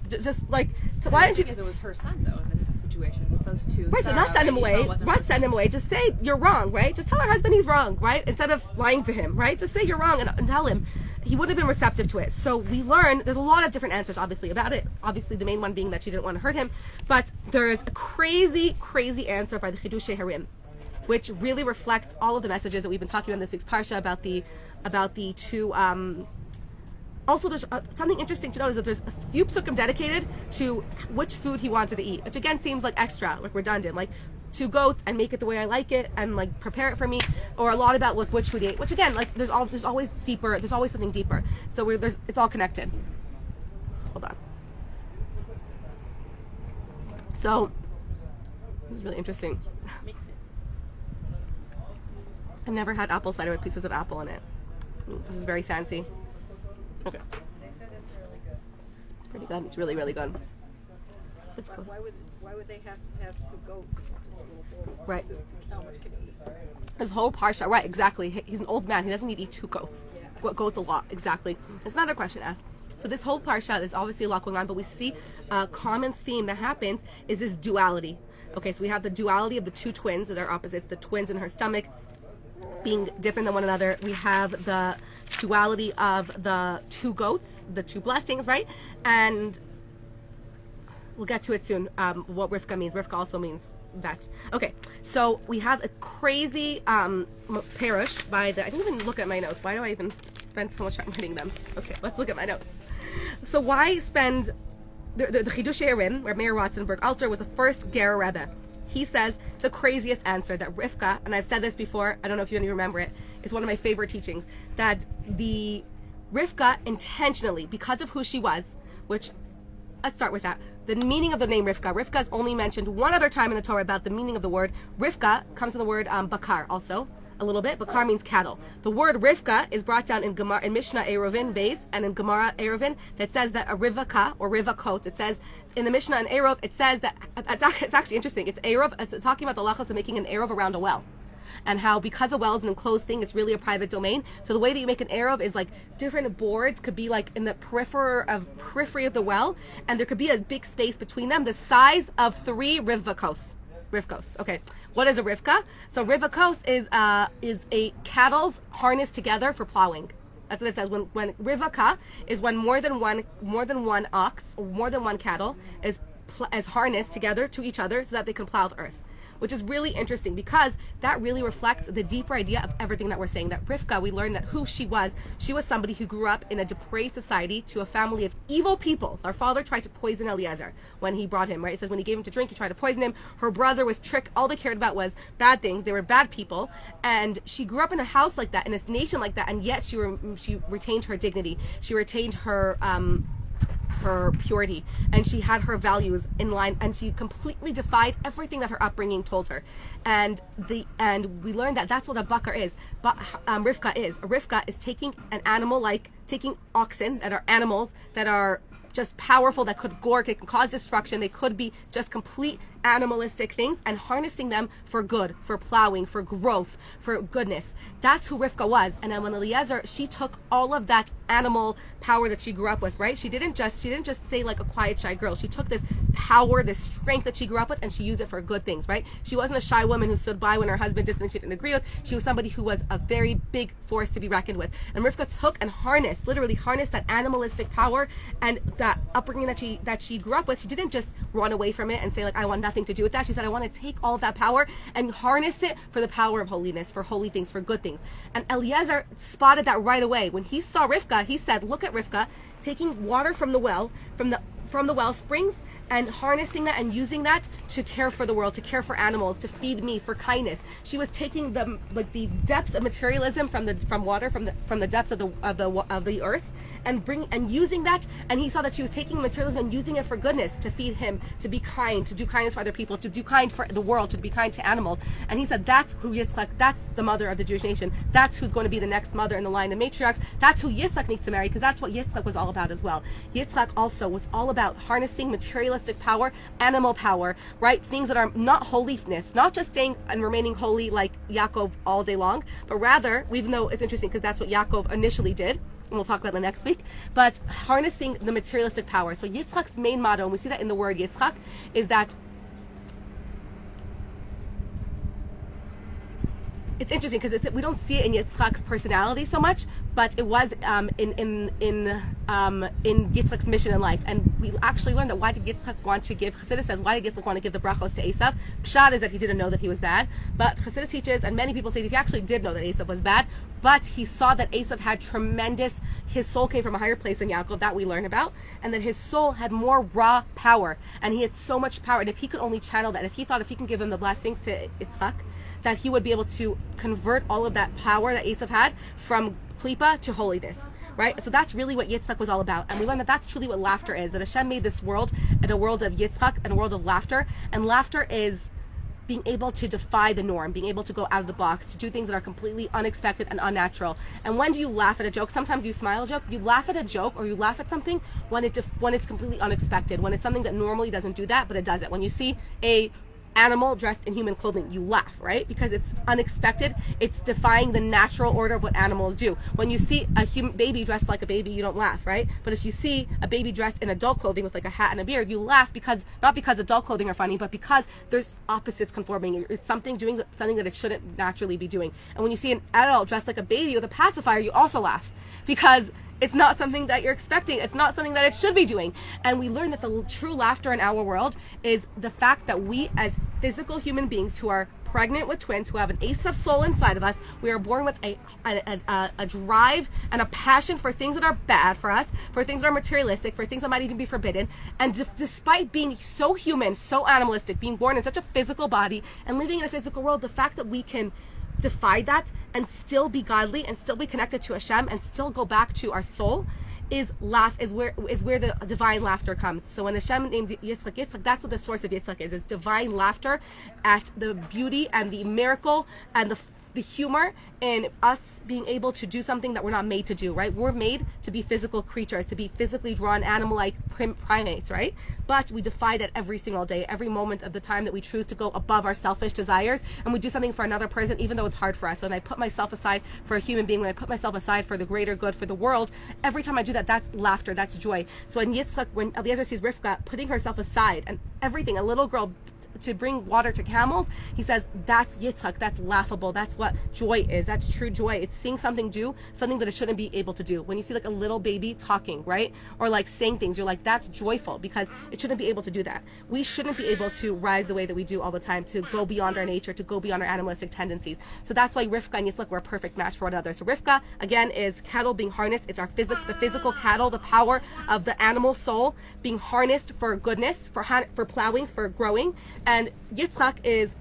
Just like, so why didn't you? Because it was her son, though, in this situation, as opposed to Right, so Sarah, not send him right? away. Yishmael wasn't Not her send him away. Just say you're wrong, right? Just tell her husband he's wrong, right? Instead of lying to him, right? Just say you're wrong and tell him. He would have been receptive to it. So we learn there's a lot of different answers, obviously, about it. Obviously, the main one being that she didn't want to hurt him. But there is a crazy, crazy answer by the Chidushei Harim, which really reflects all of the messages that we've been talking about in this week's Parsha about the two. Also, there's something interesting to note is that there's a few psukim dedicated to which food he wanted to eat, which again seems like extra, like redundant, like 2 goats and make it the way I like it and like prepare it for me, or a lot about with which food he ate, which again, like there's always something deeper. So it's all connected. Hold on. So this is really interesting. I've never had apple cider with pieces of apple in it. This is very fancy. Okay. They said it's really good. It's pretty good. It's really, really good. It's cool. Why would they have 2 goats and just a little bowl of Right. soup? How much can he eat? His whole Parsha, right, exactly. He's an old man. He doesn't need to eat 2 goats. Yeah. Goats a lot, exactly. There's another question asked. So this whole Parsha, there's obviously a lot going on, but we see a common theme that happens is this duality. Okay, so we have the duality of the 2 twins that are opposites, the twins in her stomach being different than one another. We have the duality of the 2 goats, the 2 blessings, right? And we'll get to it soon, what Rivka means. Rivka also means that. Okay, so we have a crazy parush by the, I didn't even look at my notes. Why do I even spend so much time reading them? Okay, let's look at my notes. So why spend, the Chidushei Harim, where Meir Watzenberg Alter was the first Ger Rebbe. He says the craziest answer that Rivka, and I've said this before, I don't know if you even remember it, it's one of my favorite teachings, that the Rivka intentionally, because of who she was, which, let's start with that. The meaning of the name Rivka. Rivka is only mentioned one other time in the Torah about the meaning of the word. Rivka comes from the word bakar also, a little bit. Bakar means cattle. The word Rivka is brought down in Mishnah Eruvin Beis and in Gemara Eruvin that says that a Rivka or Rivakot, it says in the Mishnah and Eruv, it says that, it's actually interesting, it's Eruv, it's talking about the lachas of making an Eruv around a well. And how because a well is an enclosed thing, it's really a private domain. So the way that you make an Eruv is like different boards could be like in the periphery of the well, and there could be a big space between them, the size of 3 Rivkos. Okay, what is a Rivka? So Rivkos is a cattle's harnessed together for plowing. That's what it says. When Rivka is when more than one ox or more than one cattle is harnessed together to each other so that they can plow the earth. Which is really interesting because that really reflects the deeper idea of everything that we're saying. That Rivka, we learned that who she was somebody who grew up in a depraved society to a family of evil people. Her father tried to poison Eliezer when he brought him, right? It says when he gave him to drink, he tried to poison him. Her brother was tricked. All they cared about was bad things. They were bad people. And she grew up in a house like that, in this nation like that, and yet she retained her dignity. She retained her purity, and she had her values in line, and she completely defied everything that her upbringing told her. And we learned that that's what a bakar is. Rivka is. A Rivka is taking an animal, like taking oxen that are animals that are just powerful, that could gore, it can cause destruction, they could be just complete animalistic things, and harnessing them for good, for plowing, for growth, for goodness. That's who Rivka was. And then when Eliezer, she took all of that animal power that she grew up with, right? She didn't just say like a quiet, shy girl. She took this power, this strength that she grew up with, and she used it for good things, right? She wasn't a shy woman who stood by when her husband did something she didn't agree with. She was somebody who was a very big force to be reckoned with. And Rivka took and literally harnessed that animalistic power and that upbringing that she grew up with. She didn't just run away from it and say like, I want nothing to do with that. She said, I want to take all of that power and harness it for the power of holiness, for holy things, for good things. And Eliezer spotted that right away. When he saw Rivka, he said, look at Rivka taking water from the well, from the well springs, and harnessing that and using that to care for the world, to care for animals, to feed me, for kindness. She was taking the depths of materialism from water, from the depths of the earth, and using that, and he saw that she was taking materialism and using it for goodness, to feed him, to be kind, to do kindness for other people, to do kind for the world, to be kind to animals. And he said that's who Yitzchak, that's the mother of the Jewish nation, that's who's going to be the next mother in the line of matriarchs, that's who Yitzchak needs to marry, because that's what Yitzchak was all about as well. Yitzchak also was all about harnessing materialistic power, animal power, right? Things that are not holiness, not just staying and remaining holy like Yaakov all day long, but rather, even though it's interesting because that's what Yaakov initially did, and we'll talk about that next week, but harnessing the materialistic power. So Yitzchak's main motto, and we see that in the word Yitzchak, is that it's interesting because we don't see it in Yitzchak's personality so much, but it was in Yitzchak's mission in life. And we actually learned that why did Yitzchak want to give, Chassidus says, why did Yitzchak want to give the brachos to Esav? Pshat is that he didn't know that he was bad, but Chassidus teaches, and many people say that he actually did know that Esav was bad, but he saw that Esav had tremendous, his soul came from a higher place than Yaakov, that we learn about, and that his soul had more raw power, and he had so much power, and if he could only channel that, if he thought if he can give him the blessings to Yitzchak, that he would be able to convert all of that power that Esav had from klipa to holiness, right? So that's really what Yitzchak was all about. And we learned that that's truly what laughter is, that Hashem made this world and a world of Yitzchak and a world of laughter. And laughter is being able to defy the norm, being able to go out of the box, to do things that are completely unexpected and unnatural. And when do you laugh at a joke? Sometimes you smile at a joke. You laugh at a joke or you laugh at something when it's completely unexpected, when it's something that normally doesn't do that, but it does it. When you see a animal dressed in human clothing, you laugh, right? Because it's unexpected. It's defying the natural order of what animals do. When you see a human baby dressed like a baby, you don't laugh, right? But if you see a baby dressed in adult clothing with like a hat and a beard, you laugh because, not because adult clothing are funny, but because there's opposites conforming. It's something doing something that it shouldn't naturally be doing. And when you see an adult dressed like a baby with a pacifier, you also laugh because it's not something that you're expecting. It's not something that it should be doing. And we learn that the true laughter in our world is the fact that we, as physical human beings who are pregnant with twins, who have an Esav soul inside of us, we are born with a drive and a passion for things that are bad for us, for things that are materialistic, for things that might even be forbidden. And despite being so human, so animalistic, being born in such a physical body and living in a physical world, the fact that we can defy that and still be godly and still be connected to Hashem and still go back to our soul is where the divine laughter comes. So when Hashem names Yitzchak, that's what the source of Yitzchak is. It's divine laughter at the beauty and the miracle and the humor in us being able to do something that we're not made to do, right? We're made to be physical creatures, to be physically drawn animal-like primates, right? But we defy that every single day, every moment of the time that we choose to go above our selfish desires and we do something for another person, even though it's hard for us. When I put myself aside for a human being, when I put myself aside for the greater good, for the world, every time I do that, that's laughter, that's joy. So in Yitzchak, when Eliezer sees Rivka putting herself aside and everything, a little girl to bring water to camels, he says that's Yitzchak, that's laughable, that's what joy is, that's true joy. It's seeing something do something that it shouldn't be able to do. When you see like a little baby talking, right, or like saying things, you're like, that's joyful, because it shouldn't be able to do that. We shouldn't be able to rise the way that we do all the time, to go beyond our nature, to go beyond our animalistic tendencies. So that's why Rivka and Yitzchak were a perfect match for one another. So Rivka, again, is cattle being harnessed. It's our the physical cattle, the power of the animal soul being harnessed for goodness, for plowing, for growing. And Yitzchak is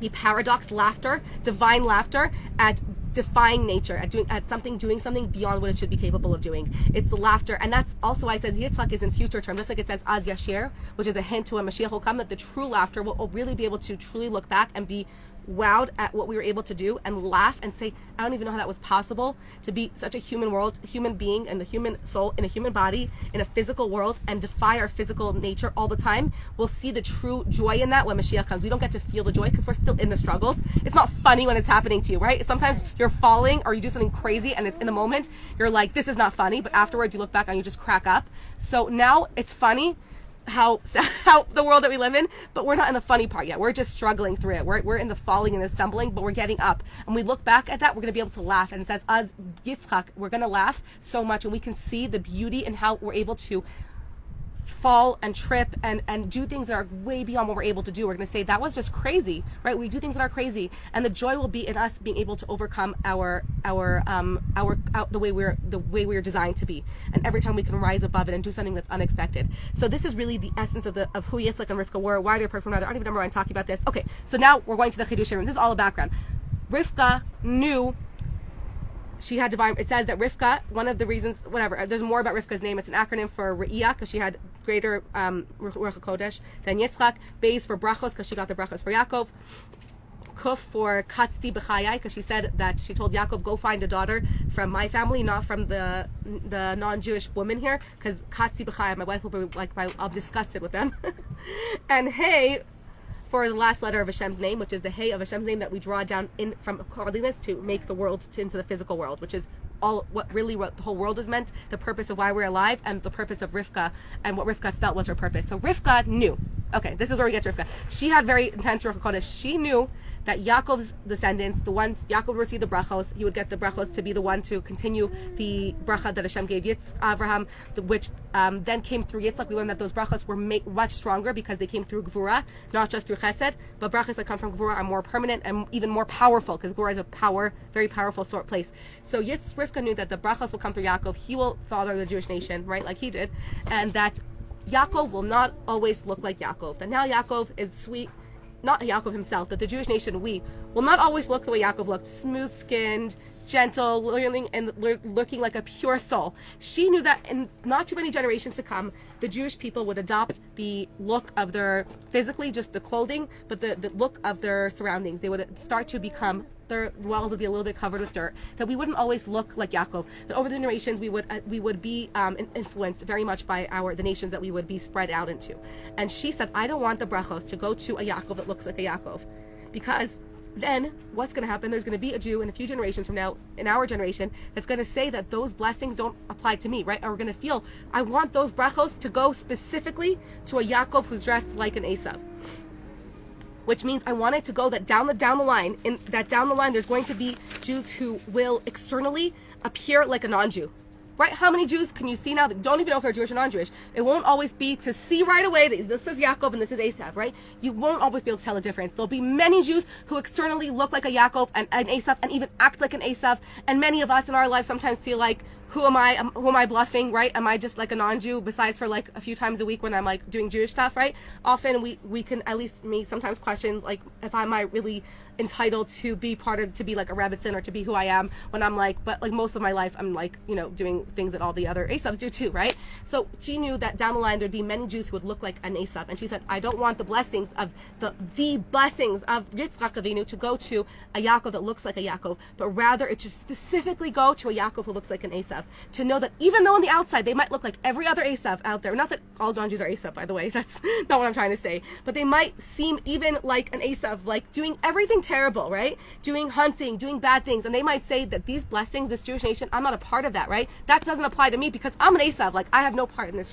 the paradox laughter, divine laughter at defying nature, at doing something beyond what it should be capable of doing. It's the laughter, and that's also why it says Yitzchak is in future term, just like it says Az Yashir, which is a hint to a Mashiach will come, that the true laughter will really be able to truly look back and be wowed at what we were able to do and laugh and say, I don't even know how that was possible, to be such a human being and the human soul in a human body in a physical world and defy our physical nature all the time. We'll see the true joy in that when Mashiach comes. We don't get to feel the joy because we're still in the struggles. It's not funny when it's happening to you, right? Sometimes you're falling or you do something crazy and it's in the moment, you're like, this is not funny, but afterwards you look back and you just crack up. So now it's funny how the world that we live in, but we're not in the funny part yet. We're just struggling through it. We're in the falling and the stumbling, but we're getting up. And we look back at that, we're going to be able to laugh. And it says, as Yitzchak, we're going to laugh so much, and we can see the beauty in how we're able to fall and trip and do things that are way beyond what we're able to do. We're going to say that was just crazy, right? We do things that are crazy, and the joy will be in us being able to overcome the way we're designed to be. And every time we can rise above it and do something that's unexpected. So this is really the essence of who Yitzchak and Rivka were, why they're perfect from another. I don't even remember why I'm talking about this. Okay, so now we're going to the Chidushim. This is all a background. Rivka knew she had divine. It says that Rivka, one of the reasons, whatever. There's more about Rivka's name. It's an acronym for Re'iyah because she had greater Ruach HaKodesh than Yitzchak. Beis for brachos because she got the brachos for Yaakov. Kuf for Katzti B'chayai because she said that she told Yaakov, go find a daughter from my family, not from the non-Jewish woman here, because Katzti B'chayai, my wife will be like, I'll discuss it with them. And Hey for the last letter of Hashem's name, which is the Hey of Hashem's name that we draw down in from godliness to make the world into the physical world, which is all what the whole world is meant, the purpose of why we're alive, and the purpose of Rivka, and what Rivka felt was her purpose. So Rivka knew. Okay, this is where we get to Rivka. She had very intense Ruach HaKodesh. She knew that Yaakov's descendants, the ones Yaakov would receive the brachos, he would get the brachos to be the one to continue the bracha that Hashem gave Avraham, which then came through Yitzchak. We learned that those brachos were much stronger because they came through Gvura, not just through Chesed. But brachos that come from Gvura are more permanent and even more powerful because Gvura is a very powerful place. So Rivka knew that the brachos will come through Yaakov. He will father the Jewish nation, right, like he did, and that Yaakov will not always look like Yaakov. That now Yaakov is sweet. Not Yaakov himself, but the Jewish nation, we will not always look the way Yaakov looked, smooth-skinned, gentle, looking like a pure soul. She knew that in not too many generations to come, the Jewish people would adopt the look of their, physically just the clothing, but the look of their surroundings. They would start to become, their walls would be a little bit covered with dirt, that we wouldn't always look like Yaakov. That over the generations we would be influenced very much by the nations that we would be spread out into. And she said, I don't want the brachos to go to a Yaakov that looks like a Yaakov, because then what's going to happen? There's going to be a Jew in a few generations from now, in our generation, that's going to say that those blessings don't apply to me, right? Or we're going to feel, I want those brachos to go specifically to a Yaakov who's dressed like an Esav. Which means I want it to go that down the line, there's going to be Jews who will externally appear like a non-Jew. Right? How many Jews can you see now that don't even know if they're Jewish or non-Jewish? It won't always be to see right away that this is Yaakov and this is Esav, right? You won't always be able to tell the difference. There'll be many Jews who externally look like a Yaakov and an Esav and even act like an Esav. And many of us in our lives sometimes feel like, who am I bluffing, right? Am I just like a non-Jew besides for like a few times a week when I'm like doing Jewish stuff, right? Often we can, at least me, sometimes question like if am I really entitled to be like a Rebbetzin or to be who I am when I'm like, but like most of my life I'm like, doing things that all the other Esavs do too, right? So she knew that down the line there'd be many Jews who would look like an Esav, and she said, I don't want the blessings of the blessings of Yitzchak Avinu to go to a Yaakov that looks like a Yaakov, but rather it should specifically go to a Yaakov who looks like an Esav. To know that even though on the outside they might look like every other Esav out there, not that all non-Jews are Esav, by the way, that's not what I'm trying to say, but they might seem even like an Esav, like doing everything terrible, right? Doing hunting, doing bad things, and they might say that these blessings, this Jewish nation, I'm not a part of that, right? That doesn't apply to me because I'm an Esav, like I have no part in this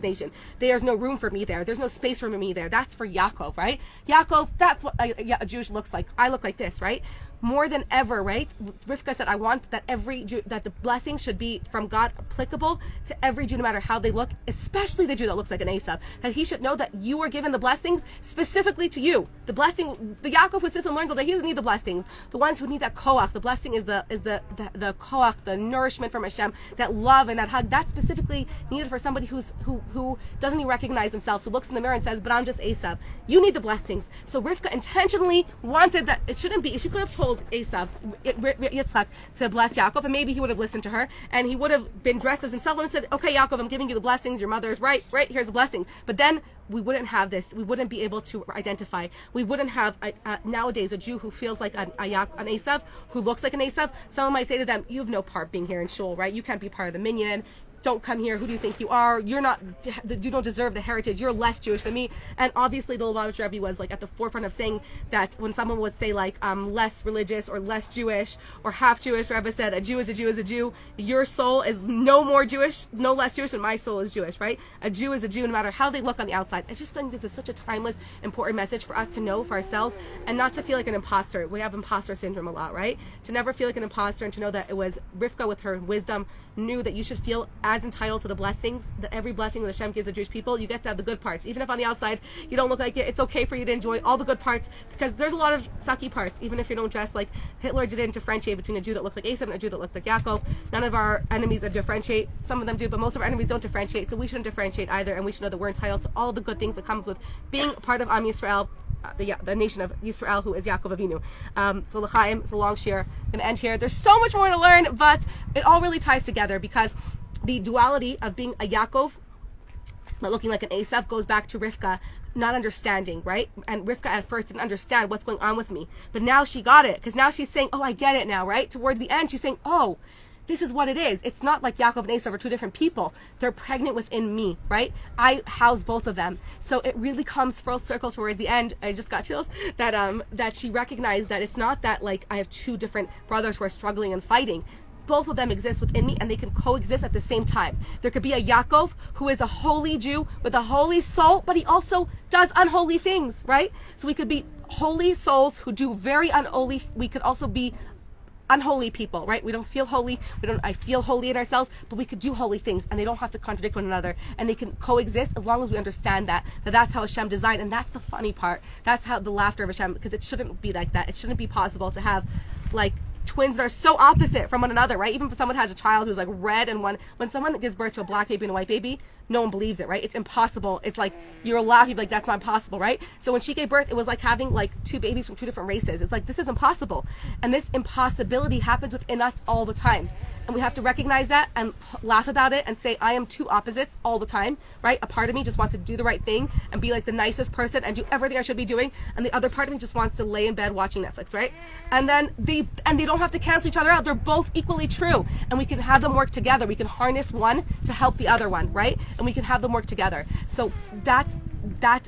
nation. There's no room for me there. There's no space for me there. That's for Yaakov, right? Yaakov, that's what a Jewish looks like. I look like this, right? More than ever, right? Rivka said, I want that every Jew, that the blessing should be from God applicable to every Jew, no matter how they look, especially the Jew that looks like an Esav. That he should know that you are given the blessings specifically to you. The blessing, the Yaakov who sits and learns all day, he doesn't need the blessings. The ones who need that koach, the blessing is the koach, the nourishment from Hashem, that love and that hug, that's specifically needed for somebody who doesn't even recognize themselves, who looks in the mirror and says, but I'm just Esav. You need the blessings. So Rivka intentionally wanted that it shouldn't be. She could have told Esav, Yitzchak, to bless Yaakov, and maybe he would have listened to her, and he would have been dressed as himself and said, okay, Yaakov, I'm giving you the blessings, your mother's right, here's the blessing. But then we wouldn't have this. We wouldn't be able to identify. We wouldn't have, nowadays, a Jew who feels like an Esav, who looks like an Esav. Someone might say to them, you have no part being here in shul, right? You can't be part of the minyan. Don't come here. Who do you think you are? You don't deserve the heritage. You're less Jewish than me. And obviously the Lubavitch Rebbe was like at the forefront of saying that when someone would say like less religious or less Jewish or half Jewish, Rebbe said a Jew is a Jew is a Jew. Your soul is no more Jewish, no less Jewish than my soul is Jewish, right? A Jew is a Jew no matter how they look on the outside. I just think this is such a timeless, important message for us to know for ourselves and not to feel like an imposter. We have imposter syndrome a lot, right? To never feel like an imposter and to know that it was Rivka with her wisdom knew that you should feel as entitled to the blessings, that every blessing that Hashem gives the Jewish people, you get to have the good parts. Even if on the outside you don't look like it, it's okay for you to enjoy all the good parts, because there's a lot of sucky parts, even if you don't dress like Hitler didn't differentiate between a Jew that looked like Esav and a Jew that looked like Yaakov. None of our enemies that differentiate, some of them do, but most of our enemies don't differentiate, so we shouldn't differentiate either, and we should know that we're entitled to all the good things that comes with being part of Am Yisrael, the nation of Yisrael, who is Yaakov Avinu. So l'chaim, it's a long share. I'm gonna end here. There's so much more to learn, but it all really ties together because the duality of being a Yaakov, but looking like an Esav, goes back to Rivka not understanding, right? And Rivka at first didn't understand what's going on with me, but now she got it, because now she's saying, oh, I get it now, right? Towards the end, she's saying, oh, this is what it is. It's not like Yaakov and Esav are two different people. They're pregnant within me, right? I house both of them. So it really comes full circle towards the end. I just got chills that she recognized that it's not that like I have two different brothers who are struggling and fighting. Both of them exist within me, and they can coexist at the same time. There could be a Yaakov who is a holy Jew with a holy soul, but he also does unholy things, right? So we could be holy souls who do very unholy. We could also be unholy people, right? We don't feel holy. I feel holy in ourselves, but we could do holy things, and they don't have to contradict one another, and they can coexist as long as we understand that that's how Hashem designed, and that's the funny part. That's how the laughter of Hashem, because it shouldn't be like that. It shouldn't be possible to have like twins that are so opposite from one another, right? Even if someone has a child who's like red and when someone gives birth to a black baby and a white baby, no one believes it, right? It's impossible. It's like you're laughing like that's not possible, right? So when she gave birth, it was like having like two babies from two different races. It's like this is impossible, and this impossibility happens within us all the time, and we have to recognize that and laugh about it and say, I am two opposites all the time, right? A part of me just wants to do the right thing and be like the nicest person and do everything I should be doing, and the other part of me just wants to lay in bed watching Netflix, right? And then they don't have to cancel each other out. They're both equally true, and we can have them work together. We can harness one to help the other one, right? And we can have them work together. So that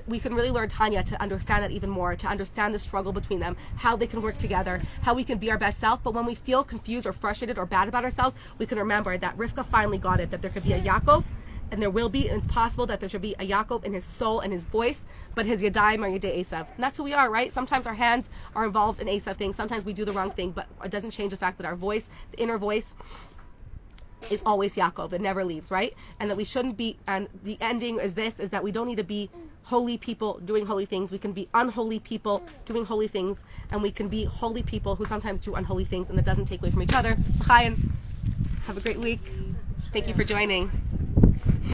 we can really learn Tanya to understand that even more, to understand the struggle between them, how they can work together, how we can be our best self. But when we feel confused or frustrated or bad about ourselves, we can remember that Rivka finally got it, that there could be a Yaakov, and there will be, and it's possible that there should be a Yaakov in his soul and his voice, but his Yadayim are Yadei Esav. And that's who we are, right? Sometimes our hands are involved in Esav things. Sometimes we do the wrong thing, but it doesn't change the fact that our voice, the inner voice, is always Yaakov. It never leaves, right? And that we shouldn't be, and the ending is that we don't need to be holy people doing holy things. We can be unholy people doing holy things, and we can be holy people who sometimes do unholy things, and that doesn't take away from each other. Chaim, have a great week. Thank you for joining.